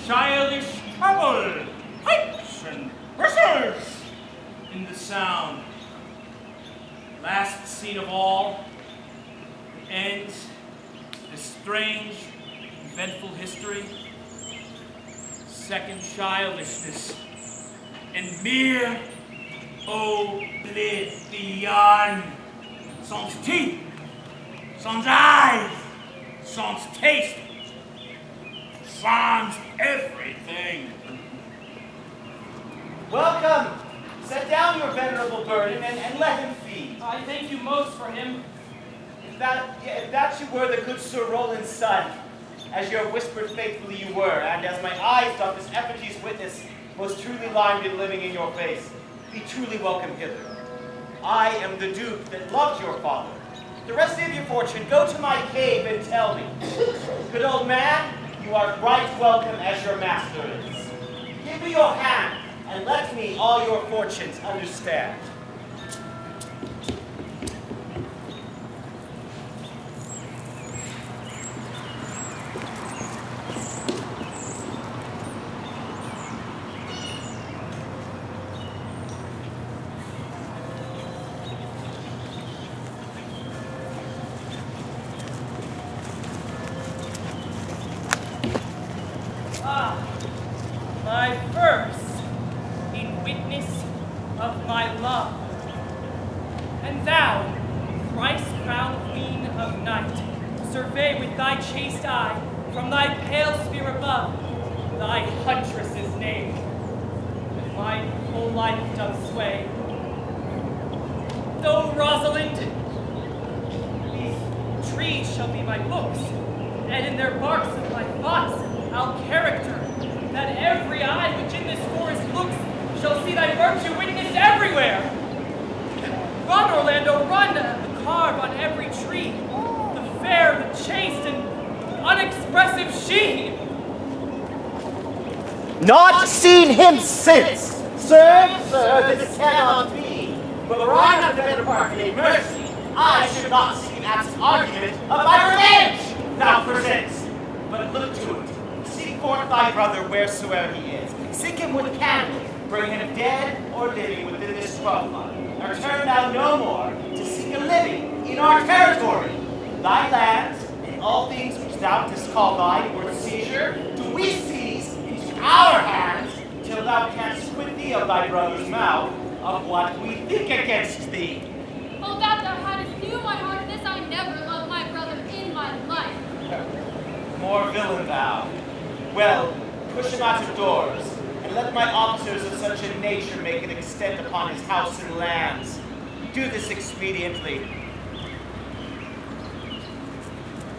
childish treble, pipes and whistles in the sound. Last scene of all ends this strange, eventful history, second childishness, and mere oblivion. Sans teeth, sans eyes, sans taste, sans everything. Welcome. Set down your venerable burden and let him feed. I thank you most for him. If that you were the good Sir Roland's son, as your whispered faithfully you were, and as my eyes doth this effigy's witness, most truly line been living in your face, be truly welcome hither. I am the Duke that loved your father. The rest of your fortune, go to my cave and tell me. Good old man, you are right welcome as your master is. Give me your hand, and let me all your fortunes understand. My verse in witness of my love. And thou, thrice-crowned queen of night, survey with thy chaste eye from thy pale sphere above thy huntress's name, that my whole life doth sway. Though, Rosalind, these trees shall be my books, and in their barks of my thoughts I'll character, that every eye which in this forest looks shall see thy virtue witnessed everywhere. Run, Orlando, run, carve on every tree the fair, the chaste, and unexpressive she. Not seen him since! Sir, this cannot be. But were I not to Park a mercy, I should not seek an absent argument of thy revenge thou presents. But look to it, Support thy brother wheresoever he is. Seek him with candor. Bring him dead or living within this 12 month. And return thou no more to seek a living in our territory. Thy lands and all things which thou dost call thine worth seizure, do we seize into our hands, till thou canst quit thee of thy brother's mouth of what we think against thee. Oh, that thou hadst knew my heart, this I never loved my brother in my life. More villain thou. Well, push him out of doors, and let my officers of such a nature make an extent upon his house and lands. Do this expediently.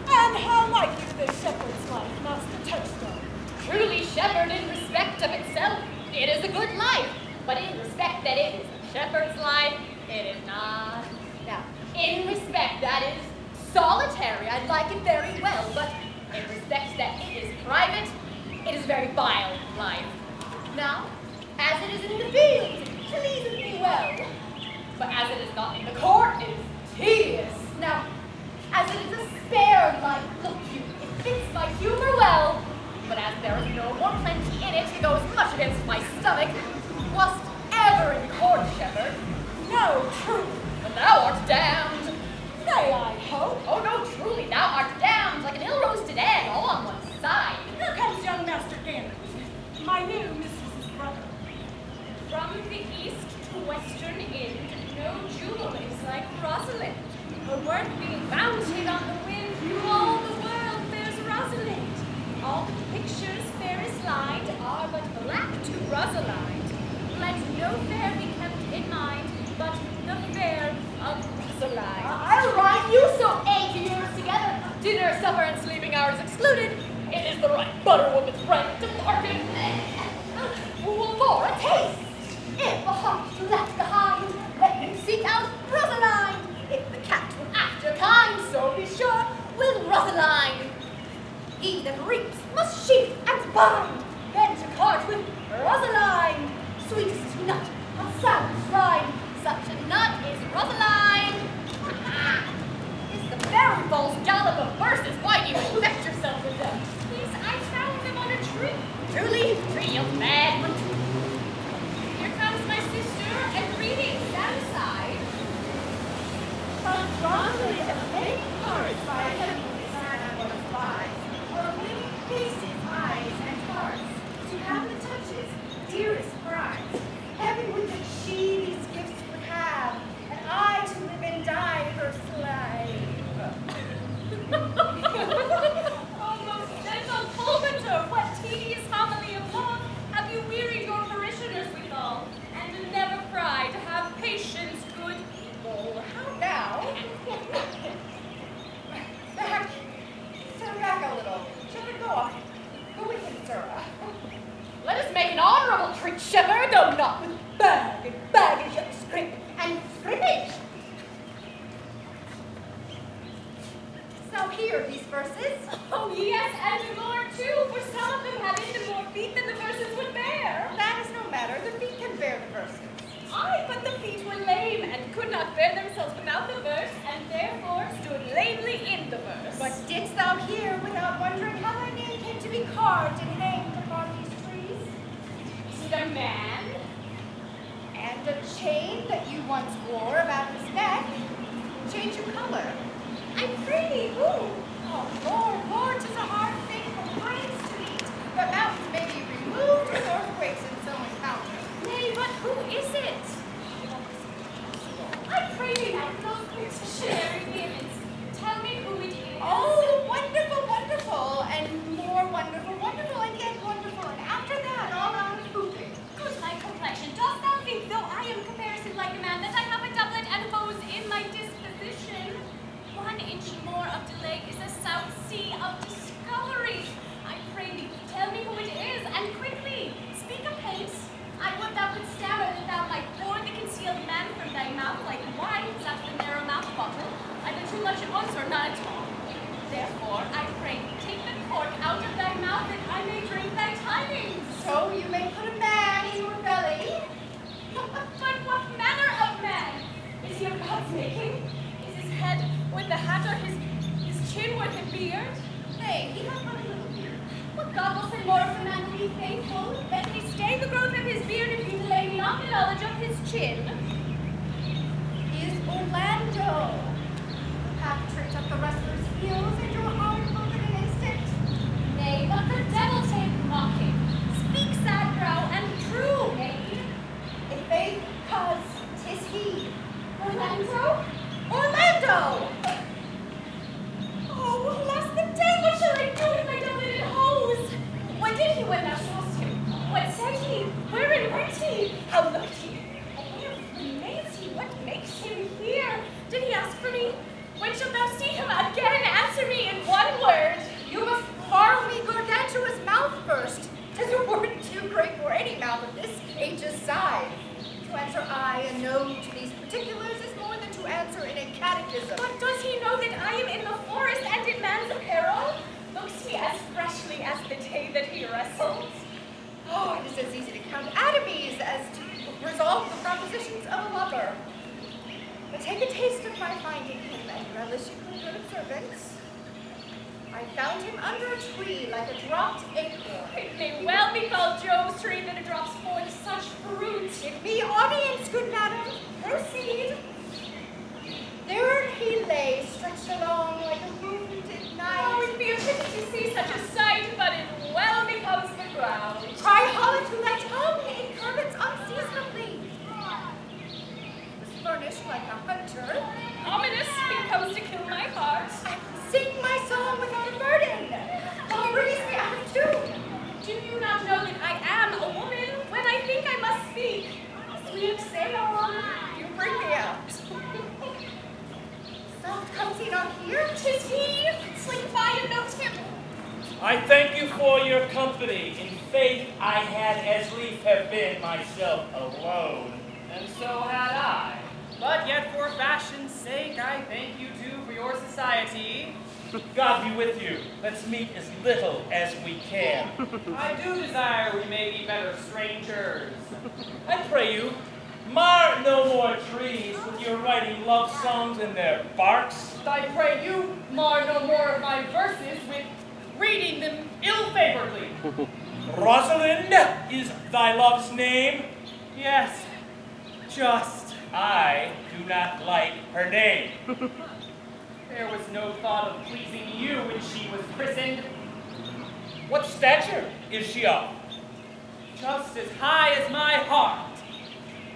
And how like you this shepherd's life, Master Touchstone? Truly shepherd in respect of itself, it is a good life. But in respect that it is a shepherd's life, it is not. Now, in respect that is solitary, I like it very well, but in respect that it is private, it is a very vile life. Now, as it is in the fields, it pleaseth me well. But as it is not in the court, it is tedious. Now, as it is a spare life, look you, it fits my humor well. But as there is no more plenty in it, it goes much against my stomach. Wast ever in court, shepherd? No, truly. But thou art damned. Nay, I hope. Oh no, truly, thou art damned like an ill-roasted egg, all on one side. Here comes young Master Gannon, my new mistress's brother. From the east to western end, no jubilees like Rosalind. Her work being mounted on the wind through all the world, there's Rosalind. All the pictures fairest lined are but black to Rosalind. Let no fair be kept in mind, but the fair of Rosalind. I'll ride you so 8 years together, dinner, supper, and sleeping hours excluded. It is the right butter woman's right to bargain. For a taste, if a heart you left behind, let him seek out Rosaline. If the cat will after kind, so be sure will Rosaline. He that reaps must sheep and bind, then to cart with Rosaline. Sweetest nut of soundest rhyme, such a nut is Rosaline. It's the very false gallop of verses. Why do you infect yourself with them? Please, I found them on a tree. Truly, tree of bad root. Here comes my sister, and greetings, outside. From Rosalind of many parts by a heavenly sign I want to fly, or many faces, eyes, and hearts, to have the touches, dearest prize. Heaven would that she these gifts would have, and I to live and die her slave. Oh, most gentle pulpiter, what tedious homily of love have you wearied your parishioners withal, and never cry to have patience, good people. How now? Back. Turn back a little. Shepherd, go off. Go with him, sir. Let us make an honorable treat, shepherd, though not with bag and baggage and scrimmage. So here, these verses. Oh, yes, and more too, for some of them have into more feet than the verses would bear. That is no matter. The feet can bear the verses. Aye, but the feet were lame and could not bear themselves without the verse, and therefore stood lamely in the verse. But didst thou hear without wondering how thy name came to be carved and hanged upon these trees? Is it a man? And a chain that you once wore about his neck. Change of color. I pray thee, who? Oh, Lord, 'tis a hard thing for brains to meet. But mountains may be removed with earthquakes in some encounter. Nay, but who is it? I pray thee, my most petitionary vehemence, tell me who it is. Oh, wonderful, wonderful, and more wonderful, wonderful, and yet wonderful, and after that, all round pooping. Good my complexion, dost thou think, though I am comparison like a man, that I have a doublet and hose in my disposition? 1 inch more of delay is a south sea of discovery. knowledge of his chin? Is Orlando. Hath tripped up the wrestler's heels and your heart broken in an instant. Nay, but the devil take mocking. Speak, sad brow, and true, maid. In faith, 'cause 'tis he. Orlando? Orlando! Oh, alas the day, what shall I do with my doublet and hose? When did he, when thou saw'st him? What said he? Wherein went he? How looked he? Where remains he? What makes him here? Did he ask for me? When shalt thou see him again? Answer me in one word. You must borrow me Gargantua's mouth first. 'Tis a word too great for any mouth of this age's size. To answer aye and no to these particulars is more than to answer in a catechism. But does he know that I am in the forest and in man's apparel? Looks he as freshly as the day that he wrestled? Oh, it is as easy to count atomies as to resolve the propositions of a lover. But take a taste of my finding him and relish it with good observance. I found him under a tree like a dropped acorn. It may well be called Jove's tree that it drops forth such fruit. Give me audience, good madam. Proceed. There he lay, stretched along like a wounded Oh, knight. it'd be a pity to see such a sight, but it well becomes the ground. Cry hollow to thy tongue, it curvets unseasonably. Was furnished like a hunter. Ominous, he comes to kill my heart. Sing my song without a burden. Don't raise me out of tune. Do you not know that I am a woman when I think I must speak? Sweet, say on. You bring me out. Soft comes he not here? 'Tis he. Slink by and note him. I thank you for your company. In faith, I had as lief have been myself alone. And so had I. But yet for fashion's sake, I thank you too for your society. God be with you. Let's meet as little as we can. I do desire we may be better strangers. I pray you, mar no more trees with your writing love songs in their barks. I pray you mar no more of my verses with reading them ill-favoredly. Rosalind is thy love's name. Yes, just. I do not like her name. There was no thought of pleasing you when she was christened. What stature is she of? Just as high as my heart.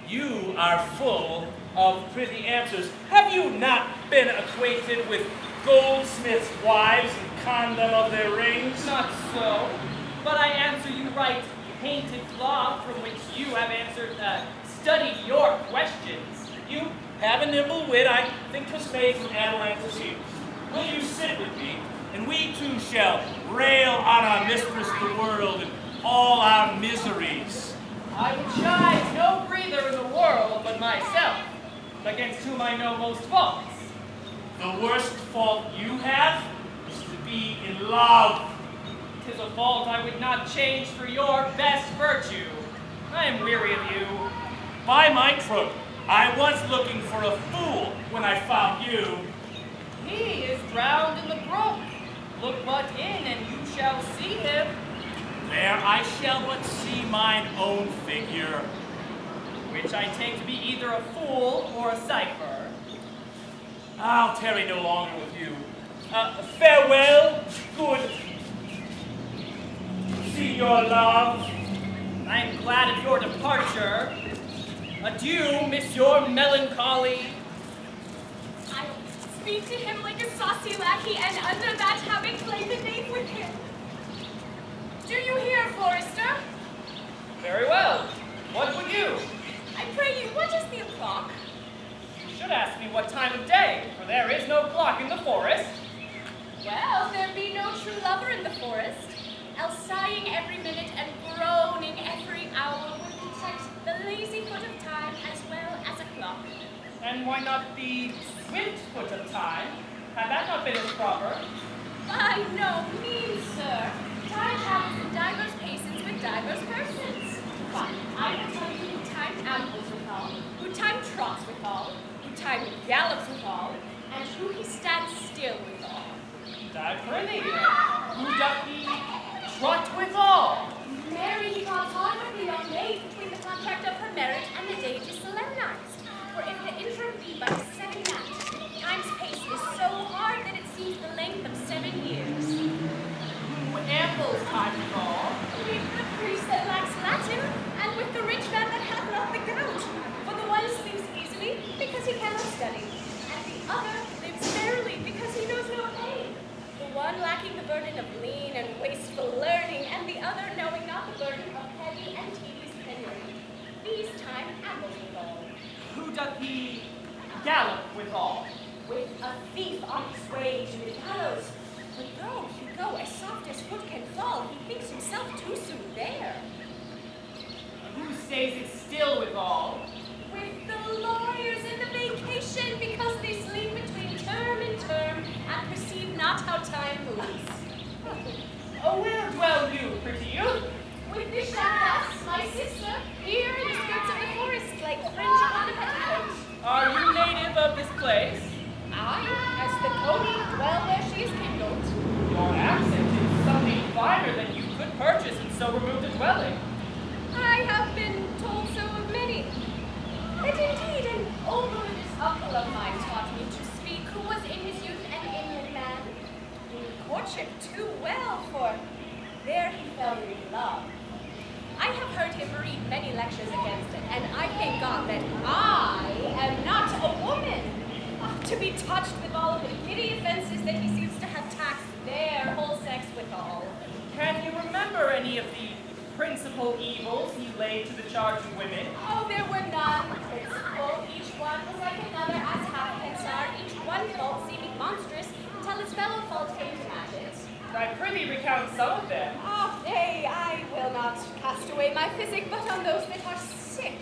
You are full of pretty answers. Have you not been acquainted with goldsmiths' wives and conned them of their rings? Not so, but I answer you right, painted cloth from which you have studied your questions. You have a nimble wit, I think 'twas made from Atalanta's heels. Will you sit with me, and we too shall rail on our mistress the world and all our miseries. I would chide no breather in the world but myself, against whom I know most faults. The worst fault you have is to be in love. 'Tis a fault I would not change for your best virtue. I am weary of you. By my troth, I was looking for a fool when I found you. He is drowned in the brook. Look but in, and you shall see him. There I shall but see mine own figure. Which I take to be either a fool or a cipher. I'll tarry no longer with you. Farewell, good. See your love. I am glad of your departure. Adieu, miss your melancholy. I'll speak to him like a saucy lackey, and under that habit play the knave with him. Do you hear, Forester? Very well. What would you? I pray you, what is the o'clock? You should ask me what time of day, for there is no clock in the forest. Well, there be no true lover in the forest, else sighing every minute and groaning every hour would detect the lazy foot of time as well as a clock. And why not the swift foot of time? Had that not been as proper? By no means, sir. Time travels in divers paces with divers persons. But I will tell you who time ambles withal, who time trots withal, who time gallops withal, and who he stands still withal. I prithee, who doth he trot withal? Marry, he calls on with the young maid between the contract of her marriage and the doth he gallop withal? With a thief on his way to the gallows. But though he go as soft as foot can fall, he thinks himself too soon there. Who stays it still withal? With the lawyers in the vacation, because they sleep between term and term, and perceive not how time moves. Oh, where dwell you, pretty youth? With the Shakas, my sister, here in the skirts of the forest, like fringe upon a petticoat. Are you native of this place? I, as the Cody, dwell where she is kindled. Your accent is something finer than you could purchase in so removed a dwelling. I have been told so of many. And indeed, an old religious uncle of mine taught me to speak, who was in his youth an inland man. In courtship too well, for there he fell in love. I have heard him read many lectures against it, and I thank God that I am not a woman, to be touched with all of the giddy offenses that he seems to have taxed their whole sex withal. Can you remember any of the principal evils he laid to the charge of women? Oh, there were none principal. Each one was like another, as halfpence are, each one fault seeming monstrous, until his fellow fault came to match it. I prithee recount some of them. Oh, nay, I will not cast away my physic, but on those that are sick.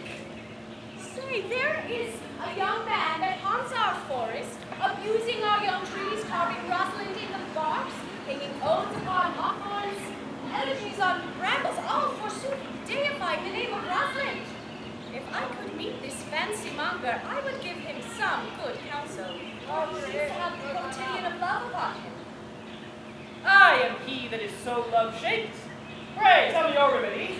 Say, there is a young man that haunts our forest, abusing our young trees, carving Rosalind in the barks, hanging oaths upon hawthorns, elegies on brambles, all forsooth deifying the name of Rosalind. If I could meet this fancy monger, I would give him some good counsel, or have the quotidian of love upon him. I am he that is so love-shaped. Pray, tell me your remedy.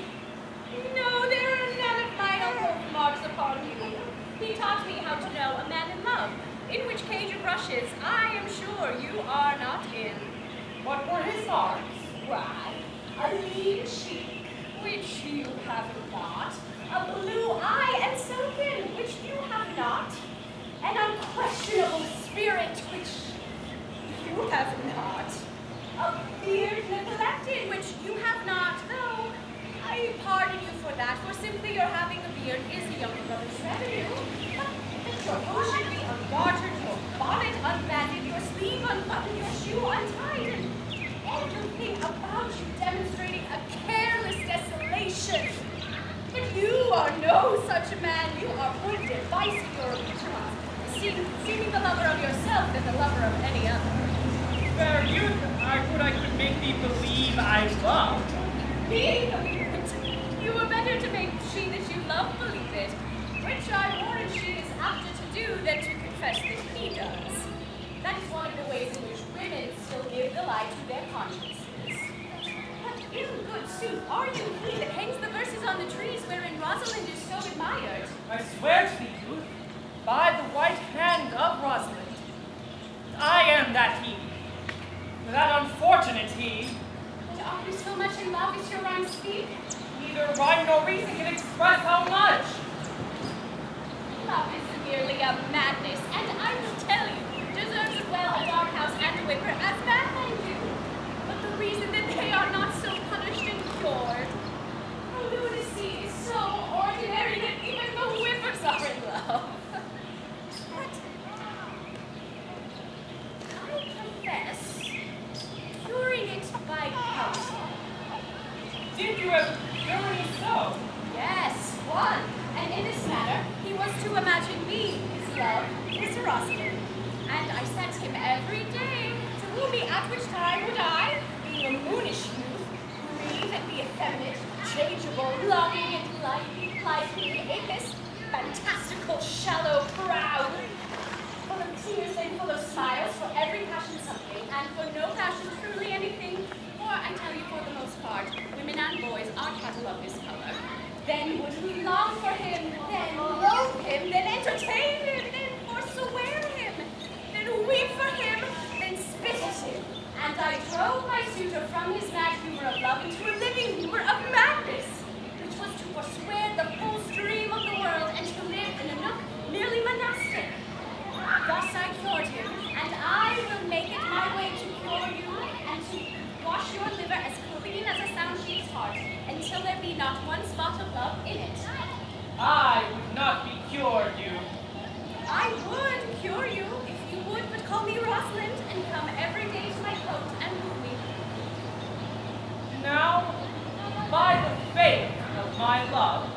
No, there are none of mine uncle's marks upon you. He taught me how to know a man in love, in which cage of rushes I am sure you are not in. What were his marks? Why, a lean cheek, which you have not, a blue eye and sunken, which you have not, an unquestionable spirit, which you have not, a beard neglected, which you have not, though I pardon you for that, for simply your having a beard is a younger brother's revenue. But that your hose should be ungartered, your bonnet unbanded, your sleeve unbuttoned, your shoe untied, and everything about you demonstrating a careless desolation. But you are no such a man. You are good advice for your accoutrements, seeming the lover of yourself than the lover of any other. Fair youth, I would I could make thee believe I love. Me? You were better to make she that you love believe it, which I warrant she is apter to do than to confess that he does. That is one of the ways in which women still give the lie to their consciences. But in good sooth, are you he that hangs the verses on the trees wherein Rosalind is so admired? I swear to thee, youth, by the white hand of Rosalind, I am that he. That unfortunate he. But are you so much in love as your rhymes speak? Neither rhyme nor reason can express how much. Love is merely a madness, and I will tell you, deserves as well a dark house and a whipper as bad men do. But the reason that they are not so punished and cured, a lunacy is so ordinary that even the whippers are in love. But I confess, curing it by counsel. Did you ever really so? Yes, one. And in this manner, he was to imagine me, his love, his Rosalind. And I sent him every day to woo me, at which time would I, being a moonish youth, grieve and be effeminate, changeable, longing and lively, apis, fantastical, shallow, proud, full of tears and full of smiles, for every passion something, and for no passion truly anything. For I tell you, for the most part, women and boys are cattle of this color. Then would we long for him, then loathe him, then entertain him, then forswear him, then weep for him, then spit at him. And I drove my suitor from his mad humor of love into a living humor of madness, which was to forswear the full stream of the world and to live in a nook merely monastic. Thus I cured him, and I will make it my way to cure you and to wash your liver as clean as a sound sheep's heart, until there be not one spot of love in it. I would not be cured, you. I would cure you if you would but call me Rosalind and come every day to my coat and woo me. Now, by the faith of my love,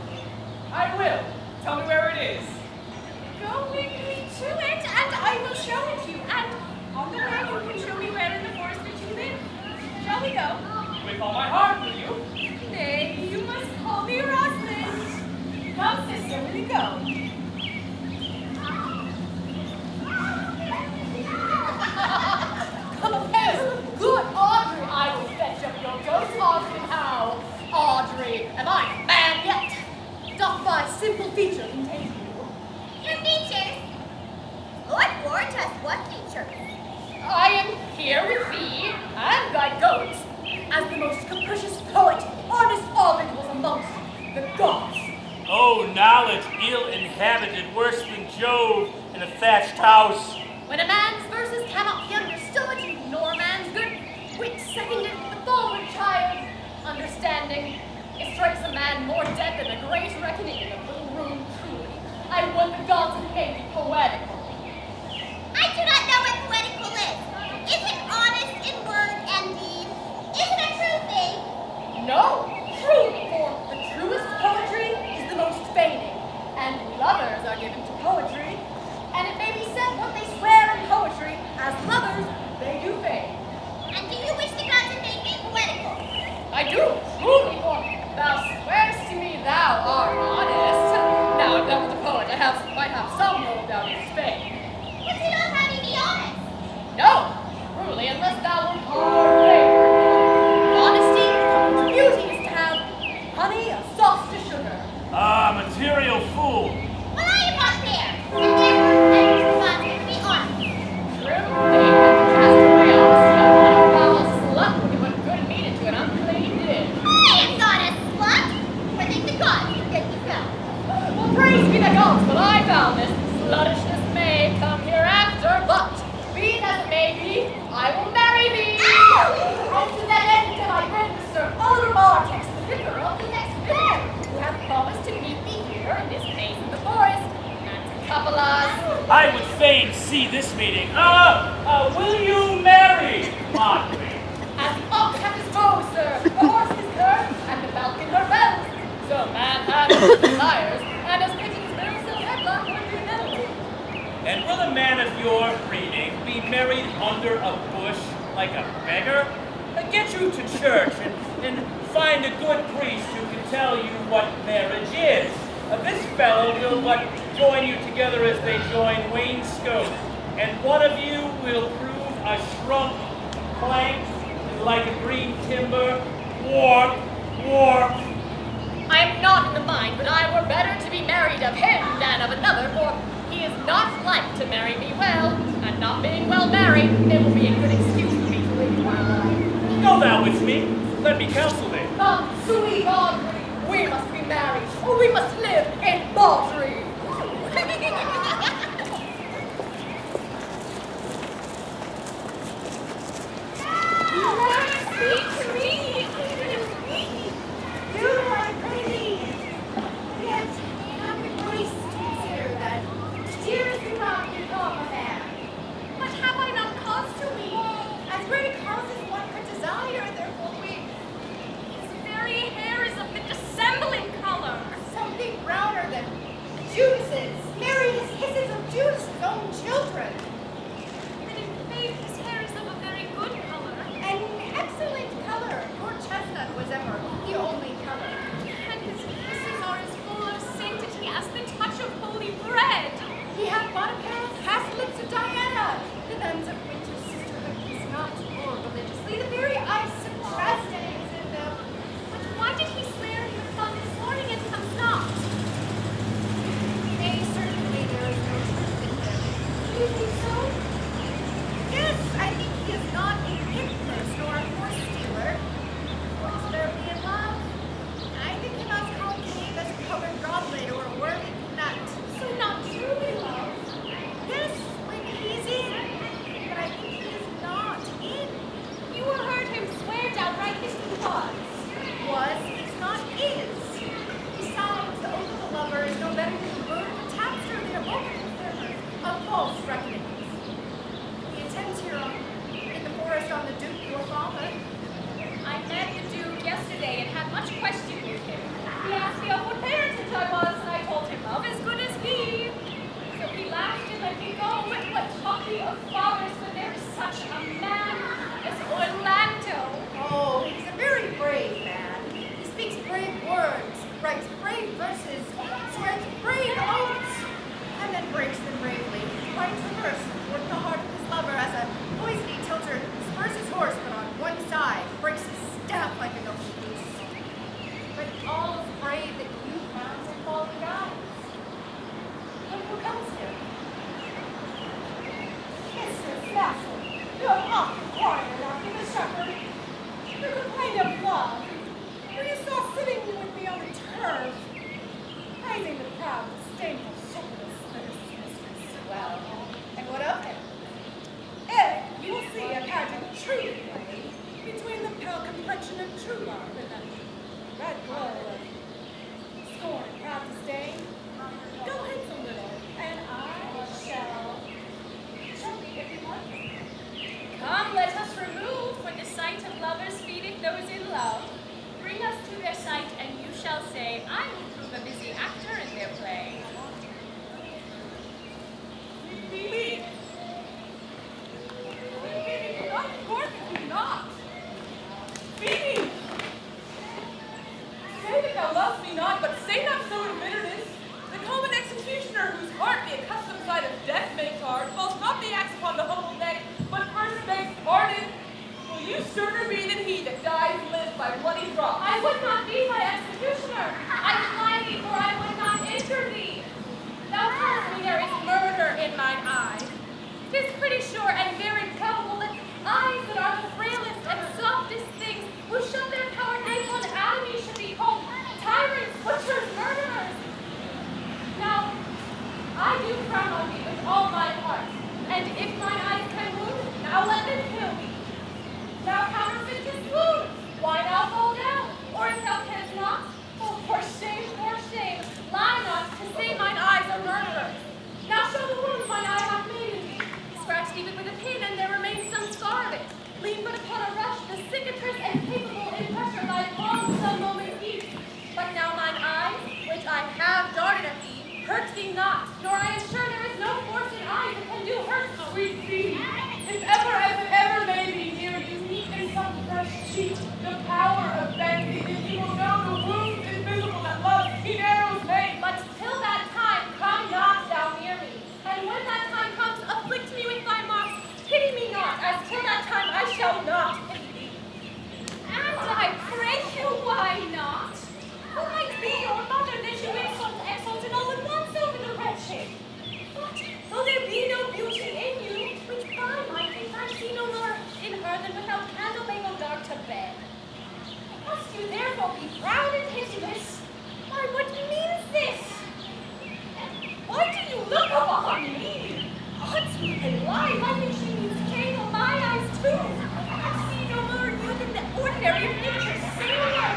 I will. Tell me where it is. Go with me to it, and I will show it you. And on the way, you can show me where in the forest that you live. Shall we go? With all my heart, will you? Nay, you must call me Rosalind. Come, sister, will you go? Good Audrey, I will fetch up your ghost, Audrey Howe. Audrey, am I man yet? Doth my simple feature contain you? Your features? Lord warrant us, what features? I am here with thee and thy goats as the most capricious poet, honest oracles amongst the gods. Oh, knowledge ill-inhabited, worse than Jove in a thatched house. When a man's verses cannot be understood, nor man's good wit seconded the forward child, understanding, it strikes a man more dead than a great reckoning in a little room, truly. I would the gods had made me poetical. I do not know what poetical is. Is it honest in word and deed? Is it a true thing? No, truly, for the truest poetry is the most feigning, and lovers are given to poetry, and it may be said what they swear in poetry, as lovers they do feign. And do you wish the gods had made me poetical? I do, truly, for thou swearest to me thou art honest. Now, if thou were the poet, might have some no doubt in his fame. But you don't have me be honest. No, truly, unless thou wert hard favored. Honesty, comes beauty is to have honey as sauce to sugar. Ah, material fool. Well, I am not there, and therefore I wish the gods would be honest. True, they had to cast away honesty upon a foul slut who put good meat into an unclean dish. I am not a slut. I think the gods would get me found. Well, praise be the gods, but I found this sluttishness may come hereafter, but be it as it may be, I will marry thee. And to that end can I bring Mr. Oliver Martex, the vicar of the next village, who hath promised to meet me here in this place in the forest, and to couple us. I would fain see this meeting. Will you marry Audrey? As the ox hath his bow, sir, the horse his curve, and the falcon her bells. So man hath his desires, and as pigeons will, so headlock would be melody. And will a man of your breeding be married under a bush like a beggar? Get you to church and find a good priest who can tell you what marriage is. This fellow will but join you together as they join wainscot, and one of you will prove a shrunk plank like a green timber. Warp, warp. I am not in the mind, but I were better to be married of him than of another, for he is not like to marry me well, and not being well married, it will be a good excuse for me to live while alive. Go thou with me. Let me counsel thee. Come, sweet Audrey, we must be married, or we must live in Bawdry. Speak to me. You are pretty. Yet, have the grace to consider that tears do not become a man. But have I not cause to weep? As great a cause as one could desire, therefore weep. His very hair is of the dissembling color. Something browner than good parentage I was, and I told him love as good as he. So he laughed and let me go, and what talking of fathers when there is such a man as Orlando. Oh, he's a very brave man. He speaks brave words, writes brave verses, swears brave oaths, and then breaks them bravely. Writes a verse toward the heart of his lover as a poisony tilter spurs his horse, but on one side, breaks his staff like a noble goose. But all is brave that you found and fall the guys. Look who comes here. Mistress Master, you have often inquired after the shepherd. You complained of love, for you saw sitting with me on the turf, praising the proud, disdainful shepherdess that is his mistress. Well, and what of him? If you will see a pageant truly play between the pale complexion of true love and the red glow of scorn and proud disdain, go hence a little, and I shall be if you want. Come, let us remove, for the sight of lovers feedeth those in love. Bring us to their sight, and you shall say, I will prove a busy actor in their play. Phoebe! Phoebe, not court you not! Phoebe! Say that thou lovest me not, but say not so in bitterness. The common executioner, whose heart the accustomed sight of death makes hard, falls not the axe upon the humble neck, but first begs pardon. Will you sooner be than he that dies and lives by bloody drops? I would not be thy executioner. I fly thee, for I would not injure thee. Thou tellest me there is murder in mine eye. 'Tis pretty sure and very probable that eyes that are the frailest and softest things will shut their coward gaze on Adam should be called tyrants, butchers, murderers. Now, I do frown on thee with all my heart, and if mine eyes can wound, now let them kill me. Thou counterfeit this wound, why now fall down? Or if thou canst not, oh, for shame, lie not to say mine eyes are murderers. Now show the wound mine eye hath made in thee. Scratched even with a pin, and there remains some scar of it. Lean but upon a rush, the cicatrice and capable in pressure thy palm some moment heat. But now mine eyes, which I have darted at thee, hurt thee not, nor I am sure there is no force in eyes that can do hurt. Sweet Phoebe, if ever as it ever may be near you meet in some fresh cheek the power of fancy, then you will know the wounds invisible that love's keen arrows make. But till that time, come not thou near me. And when that time comes, afflict me with thy marks. Pity me not, as till that time I shall not pity thee. And I pray you, why not? Who might be your mother that you insult and all at once over the wretched? What, though there be no beauty in you, which by my faith I see no more in her than without candle may go dark to bed. Must you therefore be proud and pitiless? Why, what means this? Why do you look upon me? Odds me alive, I think she means tangle my eyes too. I see no more in you than the ordinary of nature's sailor.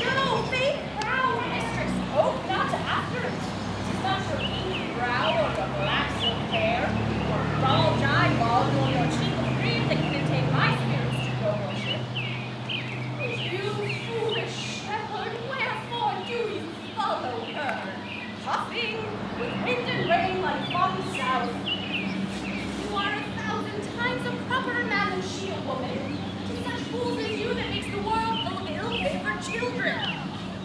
No, think proud, mistress, hope not after it. 'Tis not your inky brow or your black silk hair, or bulge eyeball, nor your cheek of green that can attain my spirits to go worship. You foolish shepherd, wherefore do you follow her? Puffing with wind and rain like from the south. You are 1,000 times a properer man than she a woman. 'Tis such fools as you that makes the world full of ill-favored children.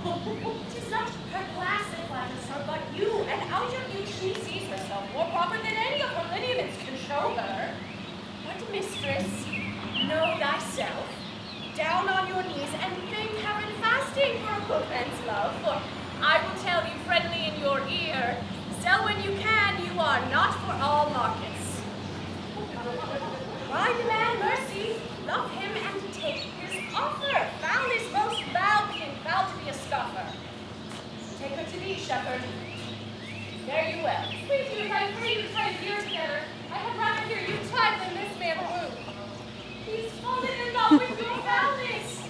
'Tis not her class that flatters her, but you, and out of you she sees herself more proper than any of her lineaments can show her. But, mistress, know thyself. Down on your knees and thank heaven fasting for a good man's love, for I will tell you friendly in your ear, sell when you can, you are not for all markets. I demand mercy, love him and take his offer. Foul is most foul, being foul to be a scoffer. Take her to thee, shepherd. Fare you well. Sweet youth, I pray you try years together. I had rather hear you chide than this man woo. He's fallen in love with your foulness.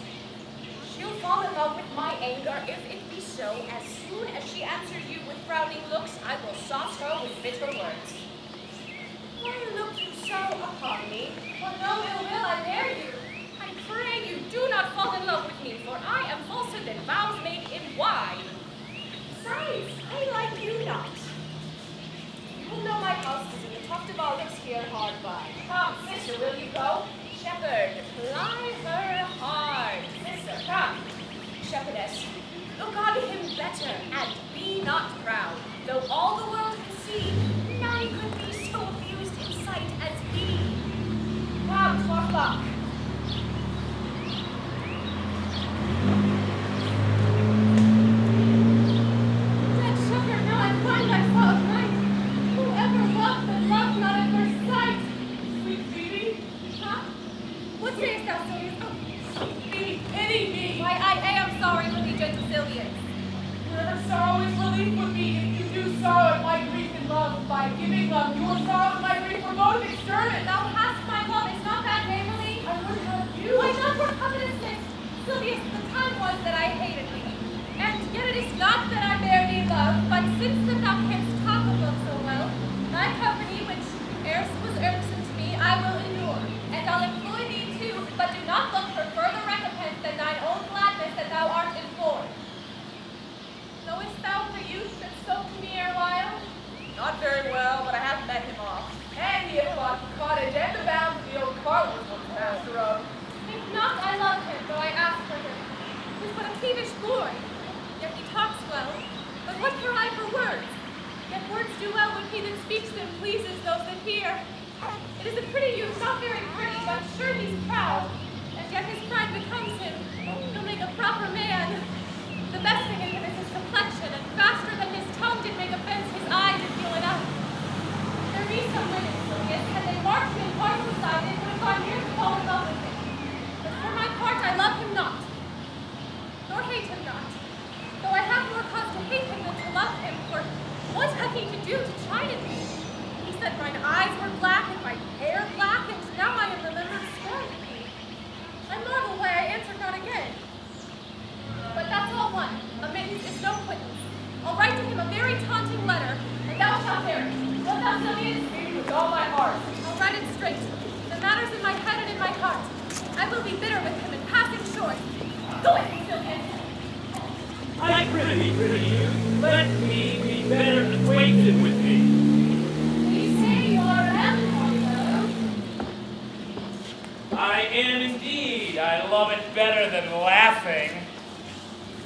She'll fall in love with my anger if it be so. As soon as she answers you with frowning looks, I will sauce her with bitter words. Why look you so upon me? For no ill will I bear you. I pray you do not fall in love with me, for I am falser than vows made in wine. house is in the tuft of olives here hard by. Come, sister, will you go? Shepherd, ply her hard. Sister, come. Shepherdess, look on him better, and be not proud. Though all the world can see, none could be so abused in sight as he. Come, 12 o'clock. Dead shepherd, now I find myself right. Whoever loved but loved not at first sight. Sweet Phoebe, Huh? What sayest thou, Sylvius? Phoebe, pity me. Why, I am sorry for thee, gentle Sylvius. Wherever sorrow is relief would be, if you do sorrow at my grief and love, by giving love, your sorrow and my grief were both exterminate. Thou hast my love, is not that neighborly? I would have you. Why not for covetousness? Sylvius, the time was that I hated thee. And yet it is not that I bear thee love, but since that thou canst talk of love so well, thy company, which erst was irksome to me, I will endure. And I'll employ thee too, but do not look for further recompense than thine own gladness that thou art employed. Knowest thou the youth that spoke to me erewhile? Not very well, but I have met him off. And he had fought the cottage and the bounds of the old cart was once master of. Think not I love him, though I ask for him. He's but a peevish boy, yet he talks well. But what care I for words? Yet words do well when he that speaks them pleases those that hear. It is a pretty youth, not very pretty, but sure he's proud. And yet his pride becomes him. He'll make a proper man. The best thing in him is his complexion, and faster than his tongue did make offense, his eye did feel it up. There be some women, Sylvius, had they marked him twice beside, they would have gone near to fall in love with him. But for my part, I love him not, nor hate him not. Though I have more cause to hate him than to love him, for what had he to do to chide at me? He said mine eyes were black and my hair black, and now I am remembered scorn to me. I marvel why I answered not again. But that's all one. Admittance is no quittance. I'll write to him a very taunting letter, and thou shalt hear it. Wilt thou, Sylvius? With all my heart. I'll write it straight. The matter's in my head and in my heart. I will be bitter with him and pass him short. Go it, Sylvius. I prithee you, let me be better acquainted with thee. We say you are melancholy, I am indeed. I love it better than laughing.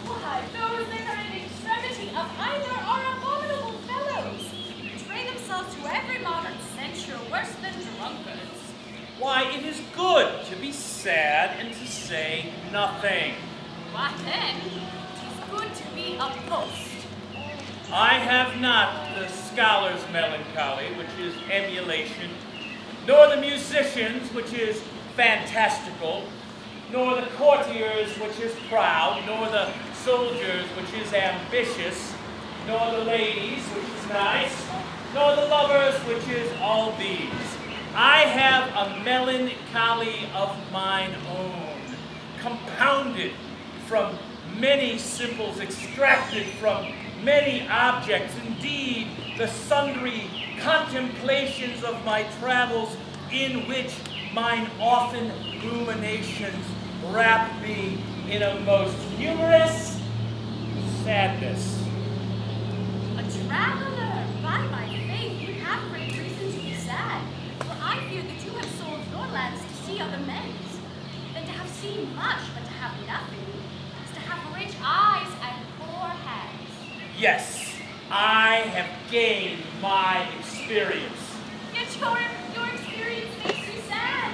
Why, those that are in the extremity of either are abominable fellows. Betray themselves to every modern censure worse than drunkards. Why, it is good to be sad and to say nothing. Why then, 'tis good to be a boast. I have not the scholar's melancholy, which is emulation, nor the musician's, which is fantastical, nor the courtier's, which is proud, nor the soldier's, which is ambitious, nor the lady's, which is nice, nor the lover's, which is all these. I have a melancholy of mine own, compounded from many simples, extracted from many objects. Indeed, the sundry contemplations of my travels, in which mine often ruminations wrap me in a most humorous sadness. A traveler, by my faith, you have great reason to be sad. For I fear that you have sold your lands to see other men's. Than to have seen much, but to have nothing, is to have rich eyes and poor hands. Yes, I have gained my experience. Yet your experience makes you sad.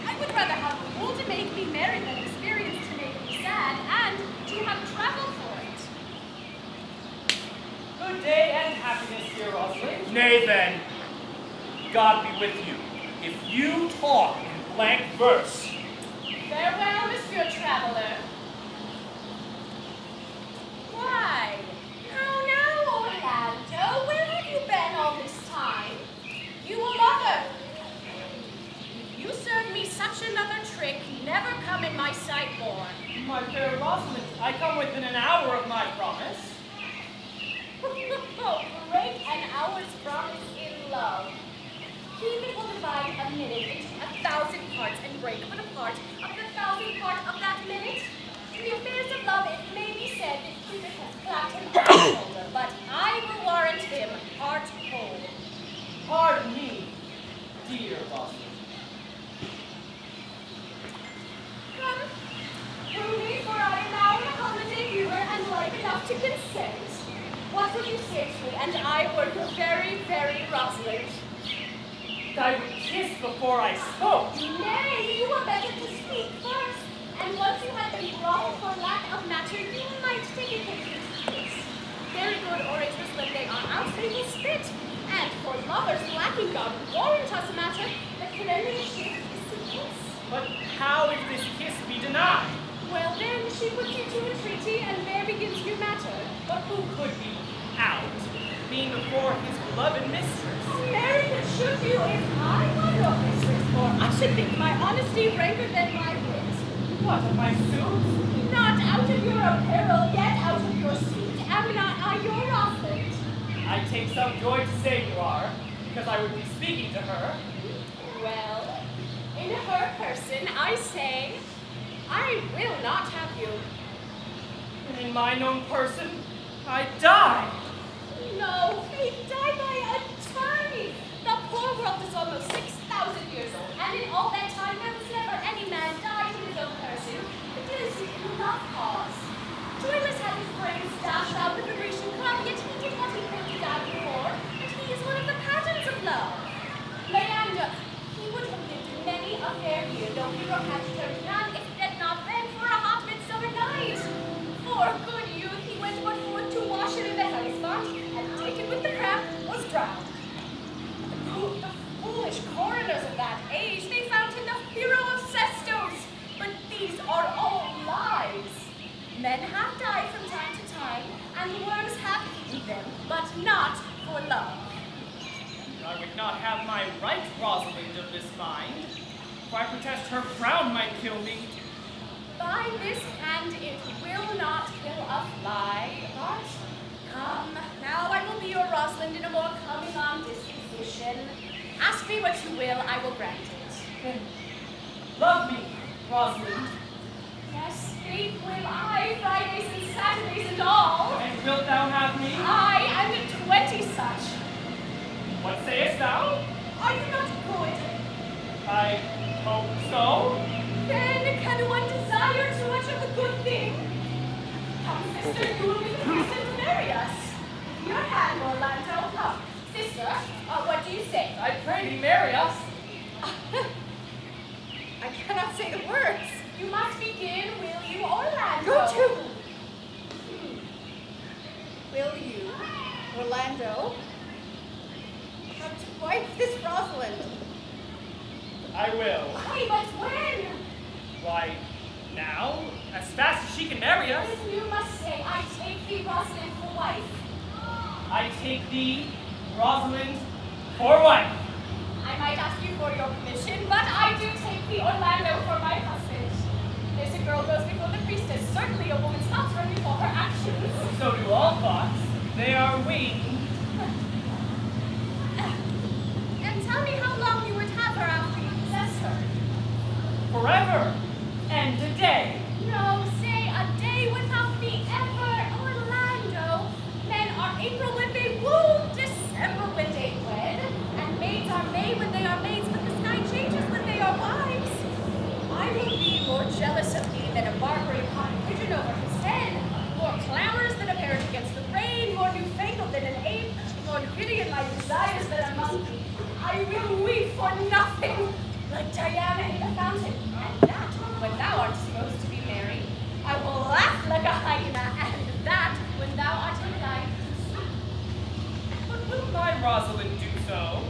I would rather have a fool to make me merry than experience to make me sad, and to have traveled for it. Good day and happiness, dear Rosalind. Nay then, God be with you. If you talk in blank verse, Farewell, Monsieur Traveler. Why? Now, Orlando, where have you been all this time? You a lover. If you serve me such another trick, never come in my sight more. My fair Rosalind, I come within an hour of my promise. Break an hour's promise in love. Cupid will divide a minute into 1,000 parts and break but a part of the 1,000th part of that minute. In the affairs of love, it may be said that Cupid has clapped him on the shoulder, but I will warrant him heart whole. Pardon did you say to me? And I were your very, very Rosalind. I would kiss before I spoke. Nay, you were better to speak first. And once you had been brought for lack of matter, you might take occasion to kiss. Very good orators when they are out, they will spit. And for lovers lacking God warrant us matter, the cleanliest shape is to kiss. But how if this kiss be denied? Well then, she puts you to a treaty, and there begins your matter. But who could be out, being before his beloved mistress? Marry, but should you if I were your mistress, for I should think my honesty ranker than my wit. What, of my suit? Not out of your apparel, yet out of your suit. Am not I your Rosalind? I take some joy to say you are, because I would be speaking to her. Well, in her person, I say, I will not have you. And in mine own person, I die. No, we die by a time. The poor world is almost 6,000 years old, and in all that time there was never any man died in his own person. It is not cause. Troilus had his brains dashed out with the Grecian club, yet he did what he could to die before, and he is one of the patterns of love. Leander, he would have lived many a fair year, though hero had turned none, if it had not been for a hot midsummer night. For good youth, he went but forth to wash it in the Hellespont, and taken with the cramp, was drowned. The foolish coroners of that age, they found him the hero of Sestos, but these are all lies. Men have died from time to time, and worms have eaten them, but not for love. I would not have my right Rosalind of this mind, for I protest her frown might kill me. By this hand it will not kill a fly, but come, now I will be your Rosalind in a more coming on disposition. Ask me what you will, I will grant it. Then love me, Rosalind. Yes, faith will I, Fridays and Saturdays and all. And wilt thou have me? I and 20 such. What sayest thou? Are you not good? I hope so. Then can one desire too much of a good thing? Come, sister, you will be the person to marry us. With your hand, Orlando, come. Sister, what do you say? I pray thee marry us. I cannot say the words. You must begin, will you, Orlando? Go to. Will you, Orlando, come to wife this Rosalind? I will. Hey, but when? Why, now, as fast as she can marry us. Then you must say, I take thee, Rosalind, for wife. I take thee, Rosalind, for wife. I might ask you for your permission, but I do take thee, Orlando, for my husband. There's a girl goes before the priestess. Certainly a woman's thoughts run before her actions. So do all thoughts. They are winged. And tell me how long you would have her after you possess her. Forever. And a day. No, say a day without me ever. Orlando, men are April when they woo, December when they wed, and maids are May when they are maids, but the sky changes when they are wives. I will be more jealous of thee than a Barbary upon a pigeon over his head, more clamorous than a parrot against the rain, more newfangled than an ape, more giddy in my desires than a monkey. I will weep for nothing, like Diana in the fountain, and that when thou art supposed to be merry. I will laugh like a hyena, and that when thou art in thy But will my Rosalind do so?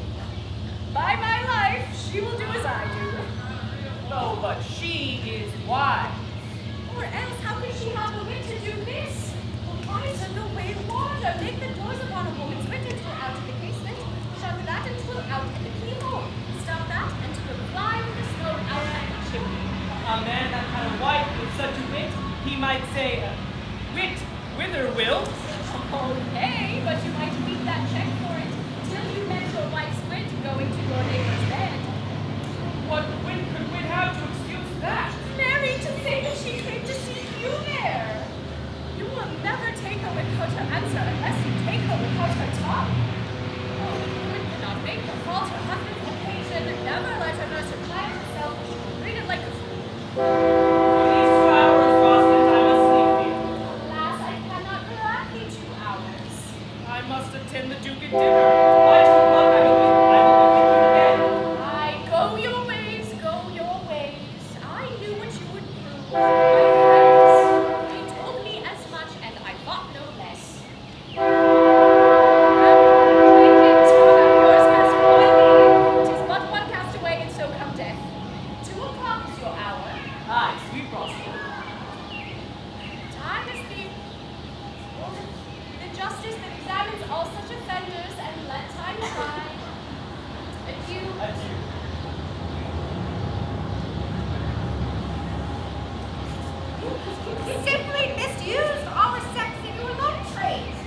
By my life, she will do as I do. No, but she is wise. Or else, how could she have the wit to do this? Rise in the way water, make the doors upon a woman's wit and twirl out of the casement, shut that and twirl out of the keyhole, stop that and twirl fly with the snow out of the chimney. A man that had a wife with such a wit, he might say, wit, whither wilt? Okay, but you might keep that check for it till you met your wife's wit going to your neighbor's bed. What wit could wit have to excuse that? Mary, to say that she came to see you there. You will never take her without her answer unless you take her without her tongue. Oh, wit cannot make her fault her husband's occasion. Never let her nurse her quiet herself. She will treat it like a fool. For these 2 hours, Rosalind, I must leave thee. Alas, I cannot grant thee 2 hours. must attend the Duke at dinner. I told Buck I will be with you again. Ay, go your ways, go your ways. I knew what you would prove. My friends, they told me as much, and I thought no less. Tis but one cast away, and so come death. 2 o'clock is your hour. Aye, sweet Rosalind. Time is the justice that examines all such offenders, and let time try. Adieu. Adieu. You simply misused our sex in your love trades.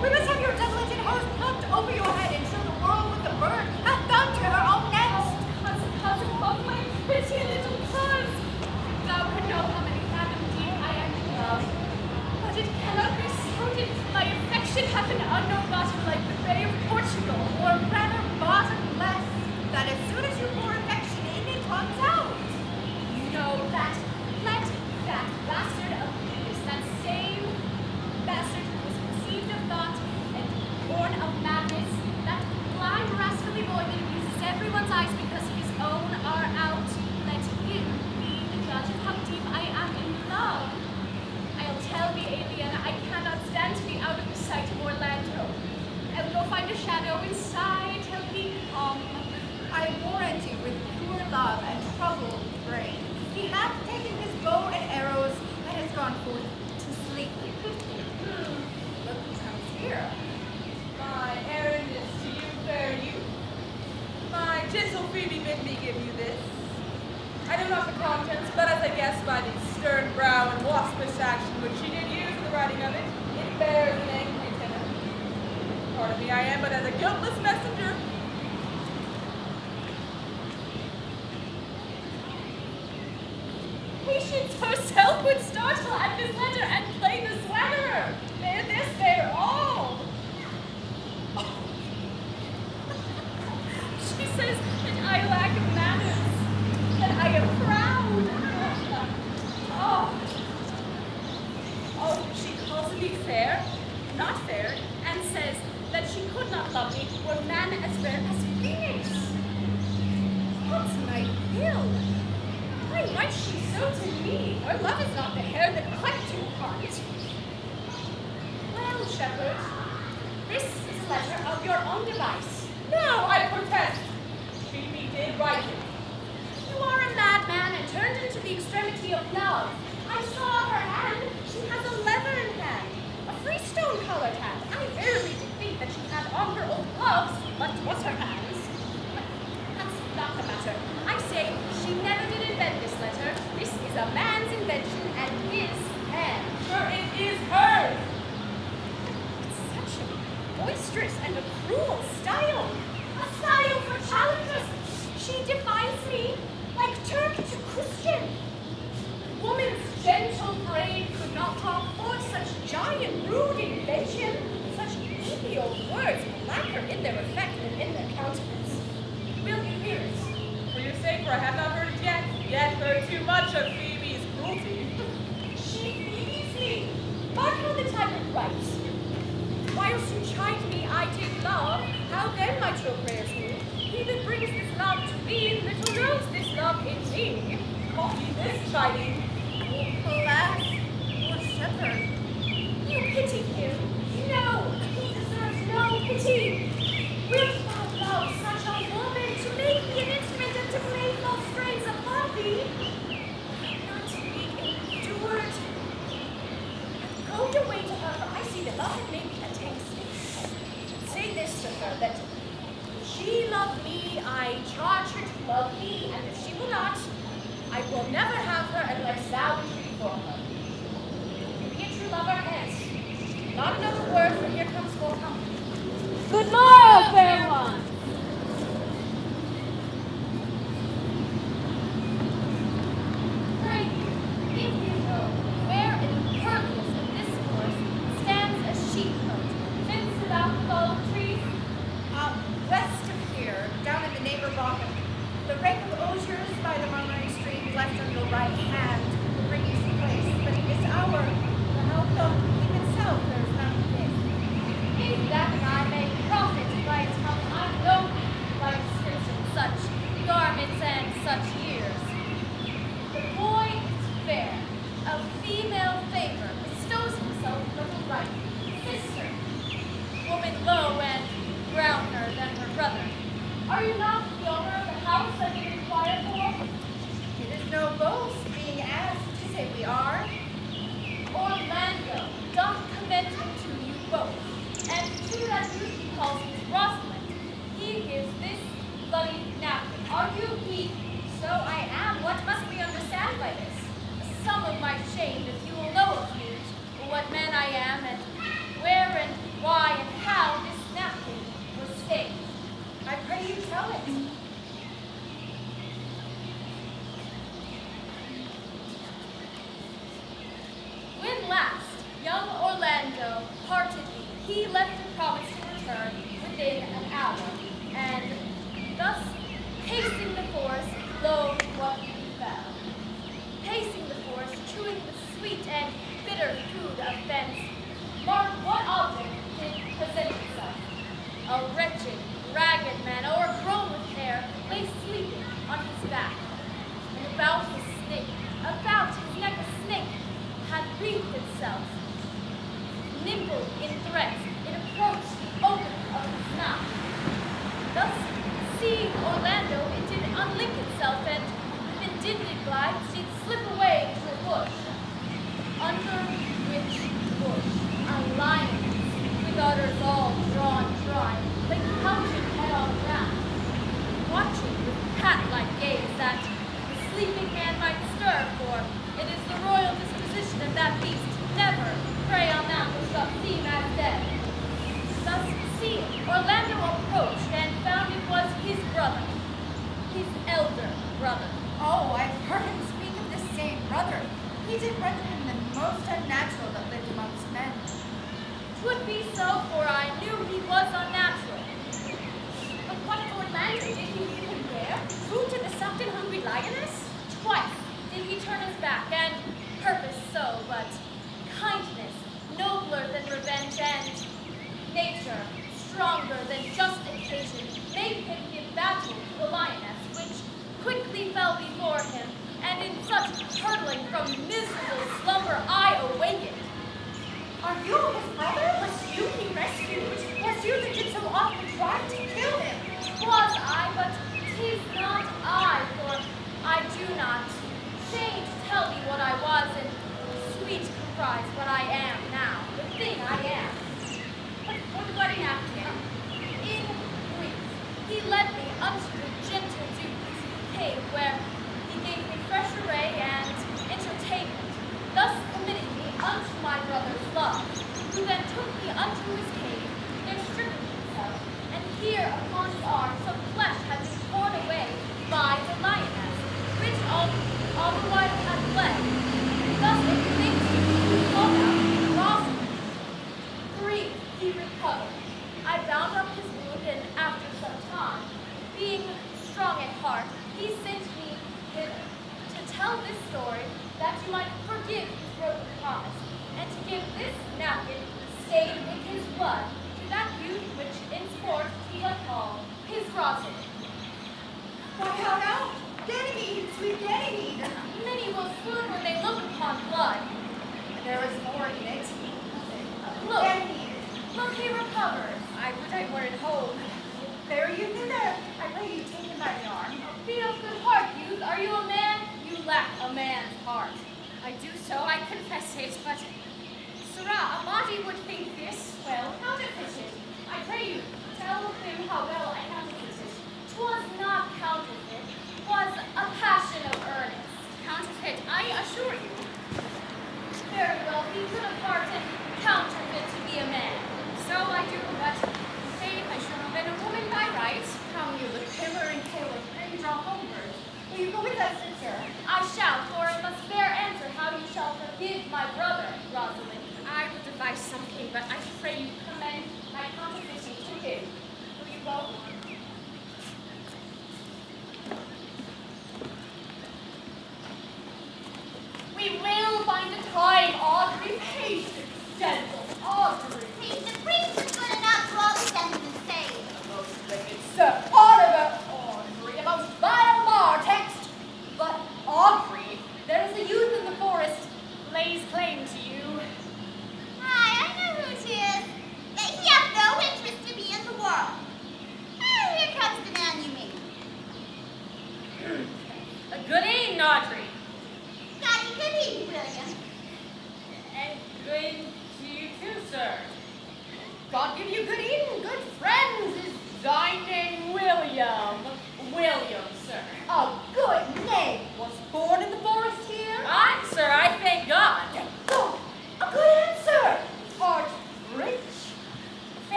We must have your doublet and hose plucked over your head and show the world what the bird hath done to her own nest. Cousin, love my pretty little cuz. Thou could know how many fathom deep I am in love. But it cannot be sounded. My affection hath an unknown bottom like the Bay of Portugal. Or rather bottomless, that as soon as you pour affection in, it runs out. You know that, let that bastard of Venus, that same bastard who was conceived of thought and born of madness, that blind rascally boy that amuses everyone's eyes because his own are out, let him be the judge of how deep I am in love. I'll tell the alien I cannot stand to be out of the sight of Orlando. I'll go find a shadow inside till he come. I warrant you with pure love and troubled brain. He hath taken his bow and arrows and has gone forth to sleep. Look who comes here. My errand is to you, fair youth. My gentle Phoebe bid me give you this. I know not the contents, but as I guess by the stern brow and waspish action which she did use in the writing of it, it bears an angry tenor. Pardon me, I am but as a guiltless messenger. Patience herself would startle at this letter and play the swaggerer. Bear this, bear all. She says that I lack manners, that I am proud. Oh, she calls me fair, not fair, and says that she could not love me were man as fair as Phoenix. What's my will? Why might she so to me? Her love is not the hair that cleft your heart. Well, shepherd, this is a letter of your own device. No, I protest. Phoebe did write it. You are a madman and turned into the extremity of love. I saw her hand. She has a leathern hand, a freestone-colored hand. I verily did think that she had on her old gloves, but 'twas her hands. But that's not the matter. I say she never did invent this letter. This is a man's invention and his hand. Sure, it is hers. It's such a boisterous and a cruel style. A style for challengers. She defies me like Turk to Christian. Woman's gentle brain could not draw forth such giant, rude invention. Such ethereal words blacker in their effect than in their countenance. Will you hear it? For your sake, for I have not heard it yet heard too much of Phoebe's cruelty. She leaves me. Mark how the tyrant writes. Whilst you chide me, I did love. How then might your prayers move? He that brings this love to me, little knows this love in me. Copy this chiding. Alas, poor shepherd. You pity him. No, he deserves no pity. Wilt thou love such a woman to make me an instrument and to play false strains upon thee? Not to be endured. Go your way to her, for I see that love had made me a taste. Say this to her, that if she love me, I charge her to love me, and if she will not, I will never have her unless thou entreat for her. Be a true lover, hence. Not another word, for here comes full company. Good morrow, fair one. Pray you, if you know, where in the purpose of this course stands a sheepcote, fenced about with olive trees? West of here, down in the neighbor bottom, the rank of osiers by the murmuring stream left on your right hand will bring you to place, but in this hour, the help of keep itself there is none to give. Is that brother. Are you not the owner of the house that we inquired for? It is no boast being asked to say we are. Orlando doth commend him to you both, and to that youth he calls his Rosalind, he gives this bloody napkin. Are you he? So I am. What must we understand by this? Some of my shame, if you will know of me, what man I am, and where and why and how this napkin was stained. I pray you tell it. When last young Orlando parted me, he left a promise to return within an hour, and thus pacing the forest, lo, what he found. Pacing the forest, chewing the sweet and bitter food of thence, mark what object did present itself. A wretched, ragged man, o'ergrown with hair, lay sleeping on his back, and about his neck a snake had wreathed itself. Nimble in threats, it approached the opening of his mouth. Thus, seeing Orlando, it did unlink itself, and with indignant glides did slip away into a bush. Under which bush a lioness, with udders all drawn dry, lay crouching head on ground, watching with cat-like gaze that the sleeping man might stir, for it is the royal disposition of that beast never prey on that which doth seem as dead. Thus seeing, Orlando approached and found it was his brother, his elder brother. Oh, I've heard him speak of this same brother. He did render him the most unnatural that lived amongst men. 'Twould be so, for I knew he was unnatural. But what of Orlando? Did he leave him there? Food to the sucked and hungry lioness? Twice did he turn his back, and purpose so, but kindness, nobler than revenge, and nature, stronger than just occasion, made him give battle to the lioness, which quickly fell before him, and in such hurtling from miserable slumber I awakened. Are you his brother? Was you he rescued? Was you that did so often try to kill him? Was I, but 'tis not I, for I do not. Shame to tell thee what I was, and sweet comprise what I am now, the thing I am. But what bloody napkin? In brief, he led me unto the gentle Duke's cave, where he gave me fresh array and entertainment, thus committing me unto my brother's love, who then took me unto his cave, there stricken himself, and here upon his arm some flesh had been torn away by the lioness, which all the while had fled. Thus it thinks he called out, Rosalind. Breathe, he recovered. I bound up his wound, and after some time, being strong at heart, he sent me hither to tell this story, that you might forgive his broken promise, and to give this napkin stained with his blood to that youth which in sport he doth call his Rosalind. Why, how now? Ganymede, sweet Ganymede. Many will swoon when they look upon blood. There is more in it. Look, Ganymede. look, he recovers. I would I were at home. There you thither. I pray you take him by the arm. Be of good heart, youth. Are you a man? You lack a man's heart. I do so, I confess it, but sirrah, a body would think this. Well, counterfeit it. I pray you, tell him how well I counterfeit it. 'Twas not counterfeit, 'twas a passion of earnest. Counterfeit, I assure you. Very well, be good of heart and counterfeit to be a man. So I do, but faith I should have been a woman by right. Come, you look paler and paler. Pray you draw homeward. Will you go with us, sir? I shall, for I must bear answer how you shall forgive my brother, Rosalind. I will devise something, but I pray you commend my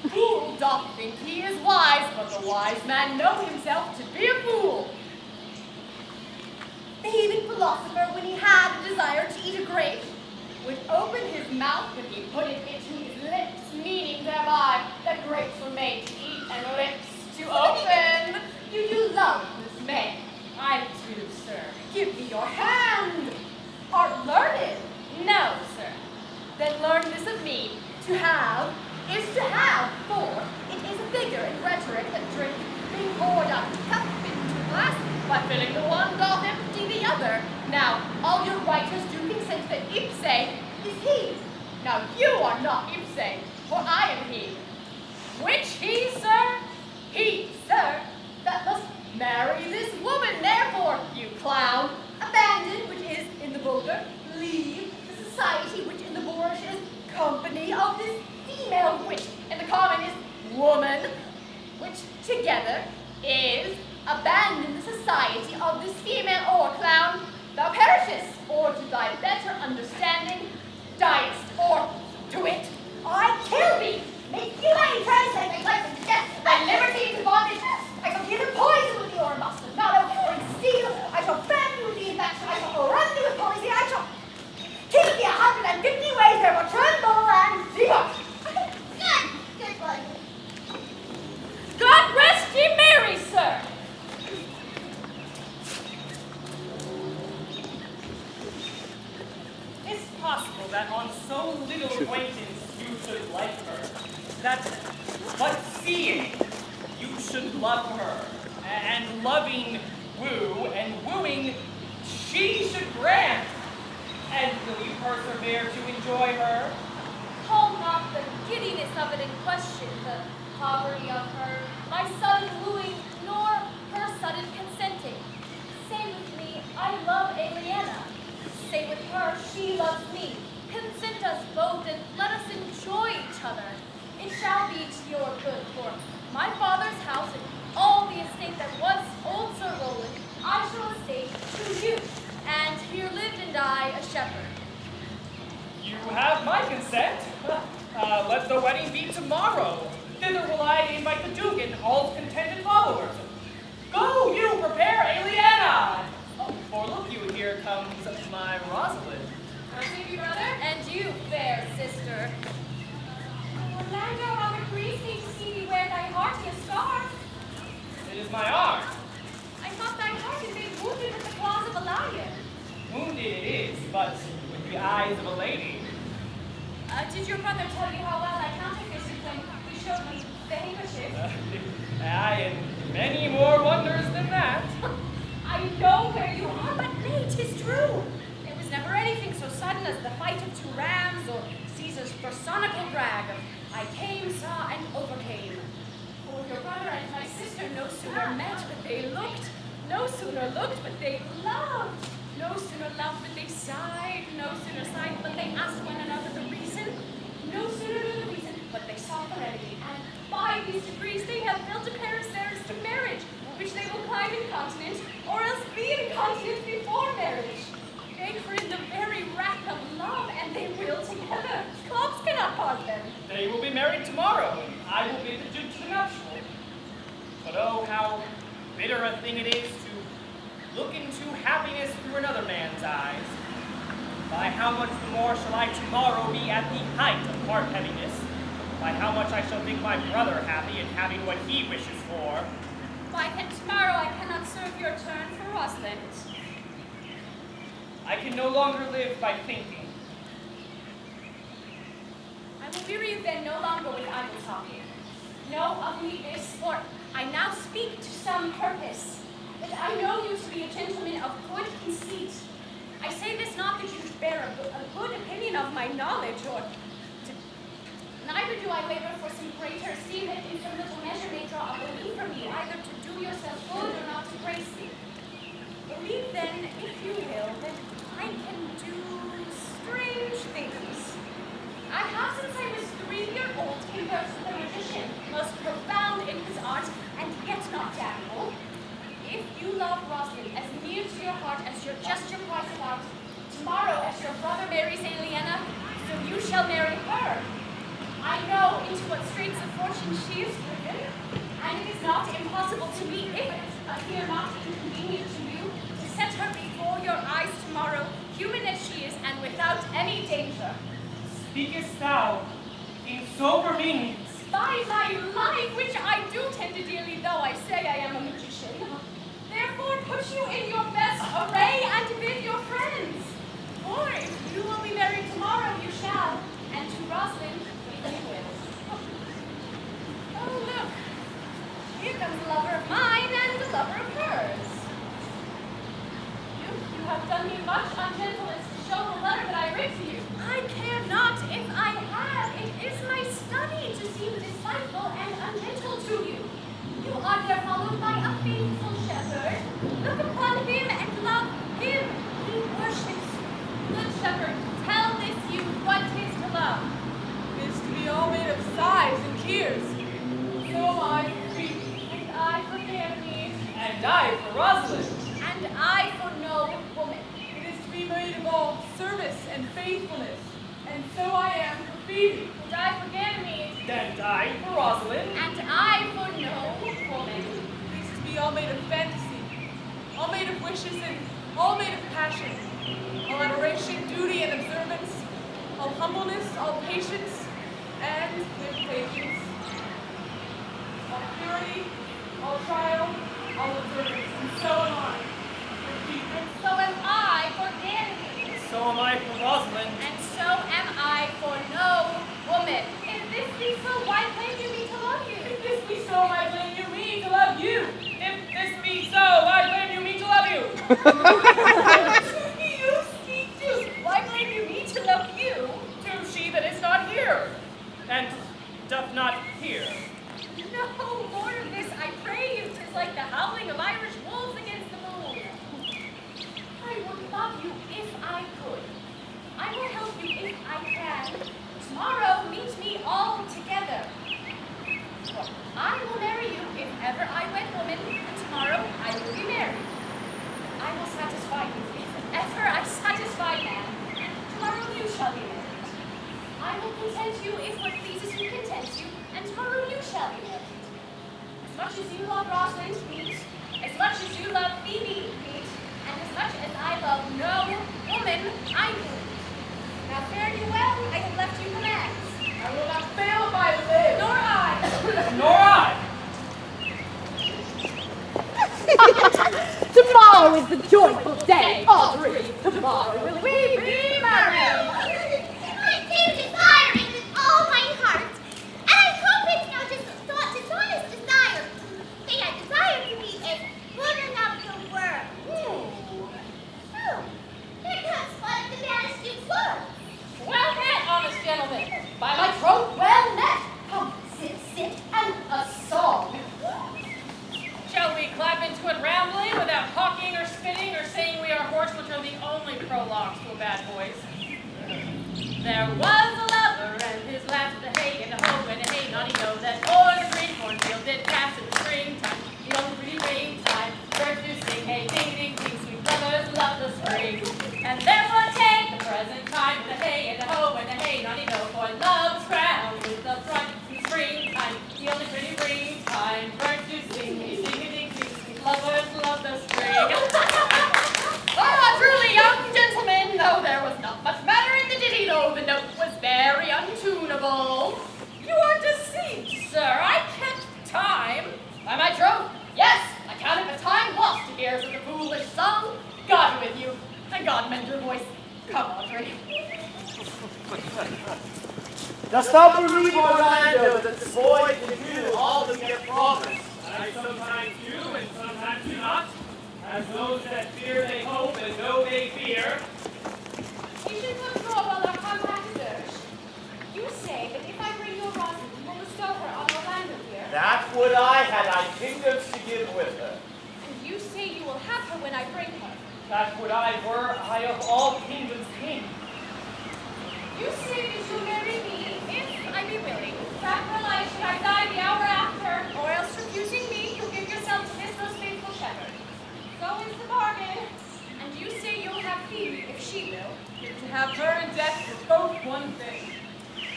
The fool doth think he is wise, but the wise man know himself to be a fool. The heathen philosopher, when he had a desire to eat a grape, Would open his mouth when he put it into his lips, meaning thereby that grapes were made to eat and lips to open. you do love this man. I do, sir. Give me your hand. Art learned? No, sir. Then learn this of me. To have is to have, for it is a figure in rhetoric that drink being poured out of cup into glass, By filling the one doth empty the other. Now, all your writers do consent that ipse is he. Now you are not ipse, for I am he. Which he, sir? He, sir, that must marry this woman, therefore, you clown. Abandon, which is in the vulgar, leave the society, which in the boorish is company of this female, Which in the common is woman, which together is abandon the society of this female or clown. Thou perishest, or to thy better understanding, diest, or to it, I kill thee. Make you my translate my life and death. thy liberty into bondage. I shall give him poison with the or bastardo, or in steel. I shall brand you with the infection. I shall run you with poison. I shall kill thee 150 ways. Therefore tremble and depart. Good. God rest ye merry, sir. Is it possible that on so little acquaintance you should like her? That, but seeing, you should love her, and loving woo, and wooing she should grant? And will you persevere to enjoy her? Call not the giddiness of it in question, the poverty of her, my sudden wooing, nor her sudden consenting. Say with me, I love Aliena. Say with her, she loves me. Consent us both, and let us enjoy each other. It shall be to your good, for my father's house and all the estate that was old Sir Rowland, I shall estate to you, and here lived and die a shepherd. You have my consent. Let the wedding be tomorrow. Thither will I invite the Duke and all his contented followers. Go, you, prepare, Aliena! Oh, for look you, here comes my Rosalind. Save you, brother? And you, fair sister. Orlando, how it grieves me to see thee wear thy heartiest scarf. It is my arm. I thought thy heart had been wounded with the claws of a lion. Wounded it is, but with the eyes of a lady. Did your brother tell you how well I counterfeited when he showed me the handkerchief? Aye, and many more wonders than that. I know where you are, but nay, 'tis true. There was never anything so sudden as the fight of two rams or Caesar's personical brag of I came, saw, and overcame. For your brother and my sister no sooner met, but they looked, no sooner looked, but they loved. No sooner loved, but they sighed, no sooner sighed, but they asked one another the reason. No sooner knew the reason, but they saw the remedy, and by these degrees they have built a pair of stairs to marriage, which they will climb incontinent, or else be incontinent before marriage. They are in the very wrath of love, and they will together. Clubs cannot part them. They will be married tomorrow, and I will be the Duke to the nuptial. But oh, how bitter a thing it is to look into happiness through another man's eyes. By how much the more shall I tomorrow be at the height of heart-heaviness? By how much I shall think my brother happy in having what he wishes for? Why then tomorrow I cannot serve your turn for Rosalind. I can no longer live by thinking. I will weary you then no longer with idle talking. Know of me this, for I now speak to some purpose, that I know you to be a gentleman of good conceit. I say this not that you should bear a good opinion of my knowledge, or neither do I labor for some greater esteem that in some little measure may draw a belief from me, either to do yourself good or not to grace me. Believe then, if you will, that I can do strange things. I have since I was 3-year-old conversed with a magician, most profound in his art, and yet not damnable. If you love Rosalind as near to your heart as your gesture cries about, tomorrow as your brother marries Aliena, so you shall marry her. I know in into what straits of fortune she is driven, and it is not impossible to me, if it appear not inconvenient to you, to set her before your eyes tomorrow, human as she is, and without any danger. Speakest thou in sober meanings? By my life, which I do tend to dearly, though I say I am a magician. Therefore put you in your best array and bid your friends. For if you will be married tomorrow, you shall, and to Rosalind you will. Oh, look. Here comes a lover of mine and a lover of hers. You have done me much ungentleness to show the letter that I writ to you. I care not if I have. It is my study to seem despiteful and ungentle to you. You are there followed by a faithful shepherd. Look upon him and love him. He worships. Good shepherd, tell this youth what 'tis to love. It is to be all made of sighs and tears. So am I for thee. And I for Ganymede. And I for Rosalind. And I for no woman. It is to be made of all service and faithfulness. And so I am for Phoebe. And I for Ganymede. And I for Rosalind. And I for no woman. It is to be all made of fantasy, all made of wishes, and all made of passion. All adoration, duty, and observance. All humbleness, all patience, and with patience. All purity, all trial, all observance. And so am I for Phoebe. And so am I for Ganymede. So am I for Rosalind. And so am I for no woman. If this be so, why blame you me to love you? If this be so, I blame you me to love you. If this be so, I blame you me to love you. You speak to. Why blame you me to love you? To she that is not here, and doth not hear. No more of this, I pray you. 'Tis like the howling of Irish wolves against the moon. I would love you if I could. I will help you if I can. Tomorrow, meet me all together. I will marry you if ever I wed woman, and tomorrow I will be married. I will satisfy you if ever I satisfy man, and tomorrow you shall be married. I will content you if what pleases you contents you, and tomorrow you shall be married. As much as you love Rosalind, meet. As much as you love Phoebe, meet. And as much as I love no woman, I do. Now fare you well, I have left you commands. I will not fail if I live. Nor I. Nor I. Tomorrow is the joyful day, Audrey. Tomorrow will we be married. I do desire it with all my heart, and I hope it's not just a dishonest desire. May I desire to be a woman of the world. Oh, here comes one of the banished Duke's lords. Well met, honest gentlemen. By my troth, well met. Come, sit, and a song. Shall we clap into it rambling without hawking or spitting or saying we are horse, which are the only prologues to a bad voice? There was a lover and his lass with a hay and a hoe and a hay, naughty know that o'er the green cornfield did pass in the springtime, the old pretty rain time, birds do sing, hey, ding, ding, ding, sweet lovers love the spring. And therefore take the present time with a hay and a hoe and a hay, naughty know, for love's crown is the front in springtime, the only pretty rain time, birds do sing, hey, ding, ding, ding, sweet lovers love the spring. Truly, young gentlemen, though there was not much matter in the ditty, though the note was very untunable. You are deceived, sir. I kept time. By my troth, yes, I counted the time lost to ears of the foolish song. God be with you, and God mend your voice. Come, Audrey. Dost thou believe, Orlando, that the boy can do all that he hath promised? I sometimes do, and sometimes do not. As those that fear they hope, and know they fear. You should withdraw while our compact is urged. You say that if I bring your Rosalind, you will bestow her on Orlando here. That would I, had I kingdoms to give with her. And you say you will have her when I bring her. That would I were I of all kingdoms king. You say that you'll marry me if I be willing. Sacrifice should I die the hour after, or else refusing me, you'll give yourself to this most faithful shepherd. So is the bargain. And you say you'll have Phoebe if she will. To have her and death for both one thing.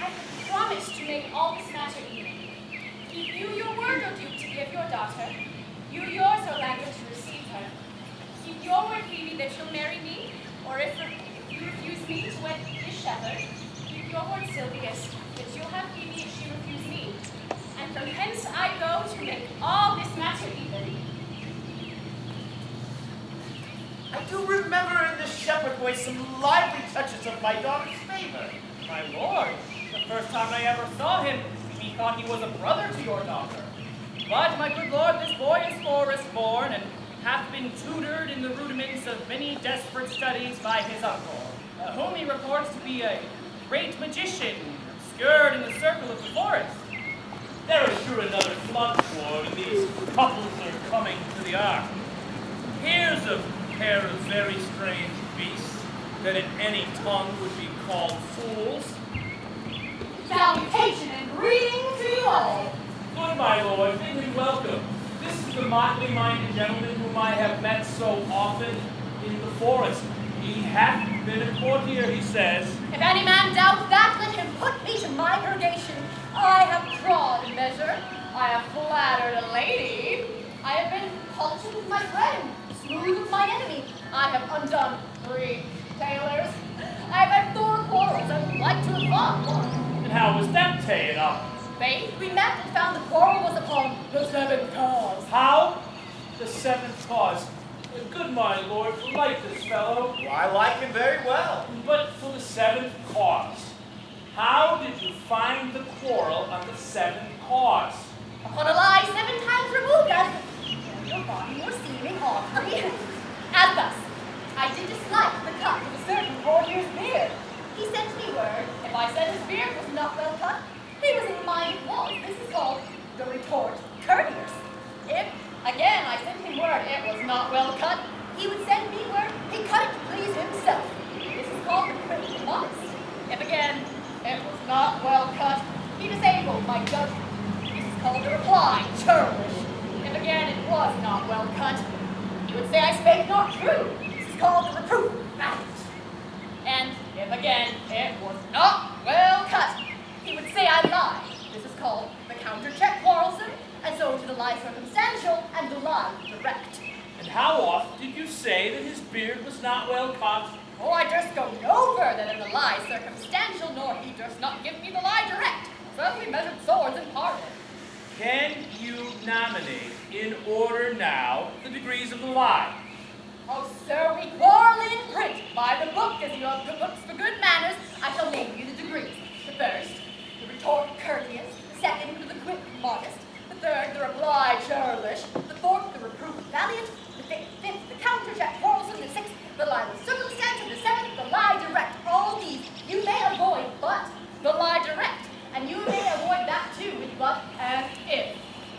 I promise to make all this matter do remember in the shepherd voice some lively touches of my daughter's favor. My lord, the first time I ever saw him, he thought he was a brother to your daughter. But, my good lord, this boy is forest-born, and hath been tutored in the rudiments of many desperate studies by his uncle, whom he reports to be a great magician, obscured in the circle of the forest. There is sure another flood war, and these couples are coming to the ark. Here's a pair of very strange beasts that in any tongue would be called fools. Salutation and greeting to you all. Good, my lord, bid him welcome. This is the motley-minded gentleman whom I have met so often in the forest. He hath been a courtier, he says. If any man doubt that, let him put me to my purgation. I have trod a measure. I have flattered a lady. I have been polishing with my friend, smooth with my enemy. I have undone 3 tailors. I have had 4 quarrels. I would like to have fought one. And how was that ta'en up? Faith, we met and found the quarrel was upon the 7th cause. How? The 7th cause. Good, my lord, like this fellow. Well, I like him very well. But for the 7th cause, how did you find the quarrel on the 7th cause? Upon a lie 7 times removed as your body or seeming awfully. As thus, I did dislike the cut of a certain courtier's beard. He sent me word, if I said his beard was not well cut, he was in mind was. This is called the retort courteous. If, again, I sent him word it was not well cut, he would send me word he cut it to please himself. This is called the critical modest. If again, it was not well cut, he disabled my judgment. This is called the reply churlish. If again it was not well cut, he would say I spake not true. This is called the reproof valiant. And if again it was not well cut, he would say I lied. This is called the counter-check quarrelsome, and so to the lie circumstantial and the lie direct. And how oft did you say that his beard was not well cut? Oh, I durst go no further than the lie circumstantial, nor he durst not give me the lie direct. So we measured swords and parted. Can you nominate, in order now, the degrees of the lie? Oh, sir, we quarrel in print. By the book, as you have good books for good manners, I shall name you the degrees. The first, the retort courteous. The second, the quip modest. The third, the reply churlish. The fourth, the reproof valiant. The fifth, the counter-check quarrelsome. The sixth, the lie with circumstance. And the seventh, the lie direct. All these you may avoid, but the lie direct. And you may avoid that too with but and if.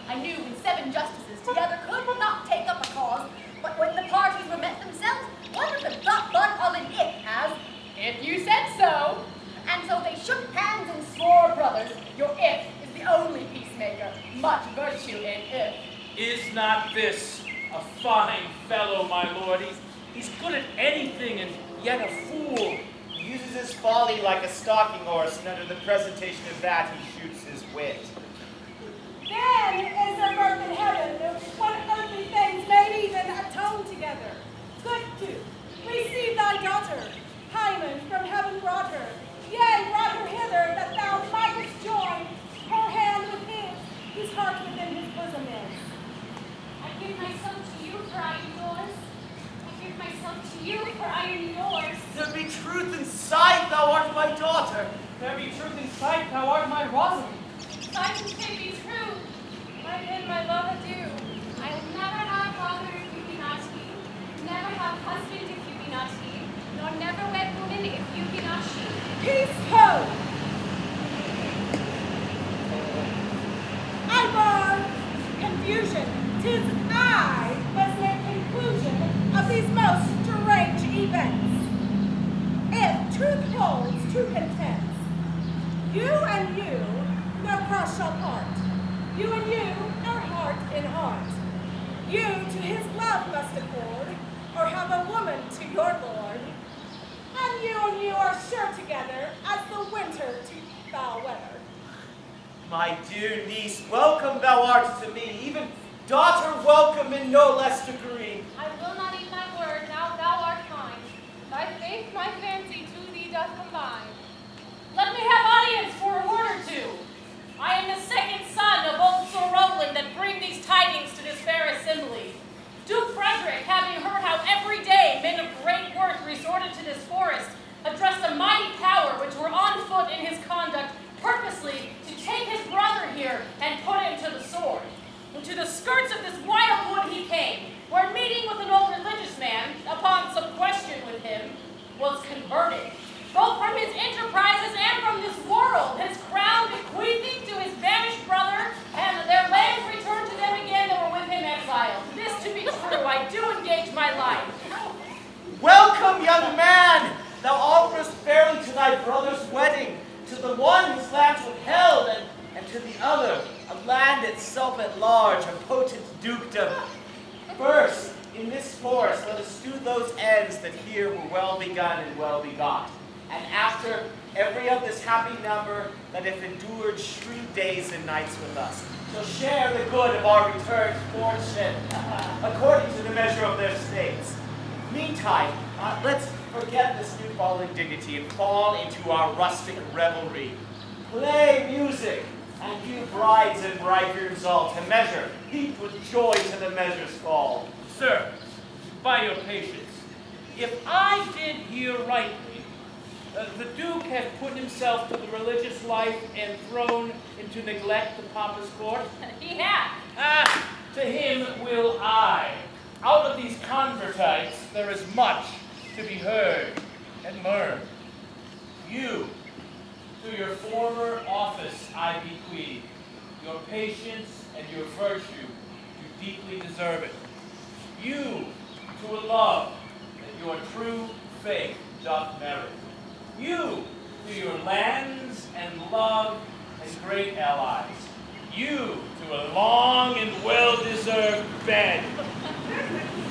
I knew when 7 justices together could not take up a cause, but when the parties were met themselves, one of them thought but of an if as, if you said so. And so they shook hands and swore, brothers, your if is the only peacemaker. Much virtue in if. Is not this a fine fellow, my lord? He's good at anything and yet a fool. He uses his folly like a stalking horse, and under the presentation of that he shoots his wit. Then is there birth in heaven, when earthly things may even atone together. Good Duke, receive thy daughter. Hymen from heaven brought her. Yea, brought her hither, that thou mightest join her hand with his, whose heart within his bosom is. I give myself to you, for I am yours. I give myself to you, for I am yours. There be truth in sight, thou art my daughter. There be truth in sight, thou art my Rosamond. Silence may be true. I bid my love adieu. I will never have father if you be not he. Never have husband if you be not he. Nor never wed woman if you be not she. Peace ho! I bar confusion. 'Tis I must make conclusion of these most strange events. If truth holds true contents, you and you no cross shall part. You and you are heart in heart. You to his love must accord, or have a woman to your lord. And you are sure together as the winter to foul weather. My dear niece, welcome thou art to me, even daughter welcome in no less degree. I will not eat my word, now thou art mine. Thy faith, my fancy, to thee doth combine. Let me have audience for a word or two. I am the second son of old Sir Rowland that bring these tidings to this fair assembly. Duke Frederick, having heard how every day men of his lands withheld, and to the other, a land itself at large, a potent dukedom. First, in this forest, let us do those ends that here were well begun and well begot. And after every of this happy number that have endured shrewd days and nights with us, shall share the good of our returned fortune, according to the measure of their states. Meantime, let's forget this new-fallen dignity and fall into our rustic revelry. Play music, and give brides and bridegrooms all to measure, heaped with joy to the measure's fall. Sir, by your patience, if I did hear rightly, the Duke has put himself to the religious life and thrown into neglect the Papa's court. He has. To him will I. Out of these convertites there is much to be heard and learned. You, to your former office I bequeath. Your patience and your virtue, you deeply deserve it. You, to a love that your true faith doth merit. You, to your lands and love and great allies. You, to a long and well-deserved bed.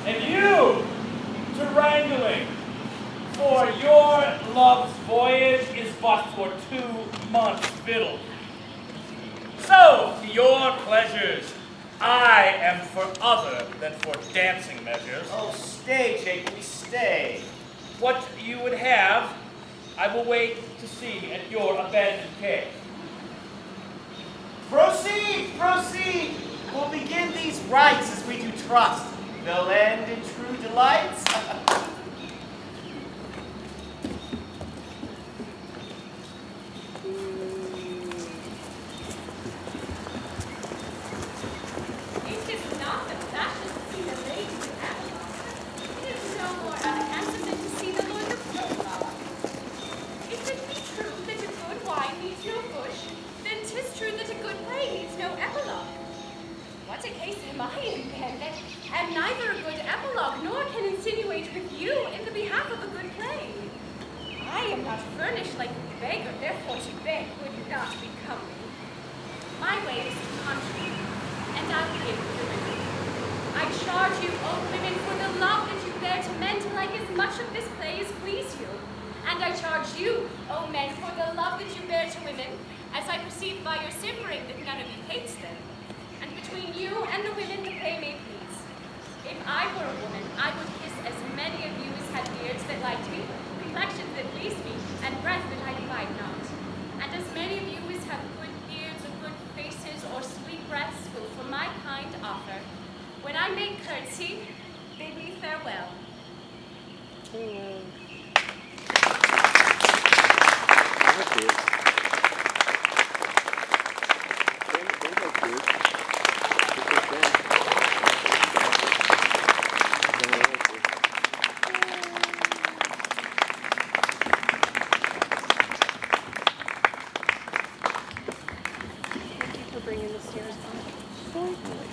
And you, to wrangling, for your love's voyage is but for 2 months' victual. So, to your pleasures, I am for other than for dancing measures. Oh, stay, Jacoby, stay. What you would have, I will wait to see at your abandoned cave. Proceed, proceed. We'll begin these rites as we do trust. They'll end in true delights. It is not the fashion to see the lady in Avalon. It is no more handsome than to see the Lord of Rome. If it be true that a good wine needs no bush, then 'tis true that a good play needs no epilogue. What a case am I in, then, that am neither a good epilogue nor can insinuate with you in the behalf of a good play. I am not furnished like a beggar, therefore to beg would not become me. My way is to country, and I will give you the ribbon. I charge you, O women, for the love that you bear to men, to like as much of this play as please you. And I charge you, O men, for the love that you bear to women, as I perceive by your simpering that none of you hates them. And between you and the women the play may please. If I were a woman, I would kiss as many of you as had beards that liked me, complexions that pleased me, and breath that I defied not. And as many of you as have good beards or good faces or sweet breaths will for my kind offer. When I make curtsy, bid me farewell. Thank you for bringing the stairs down.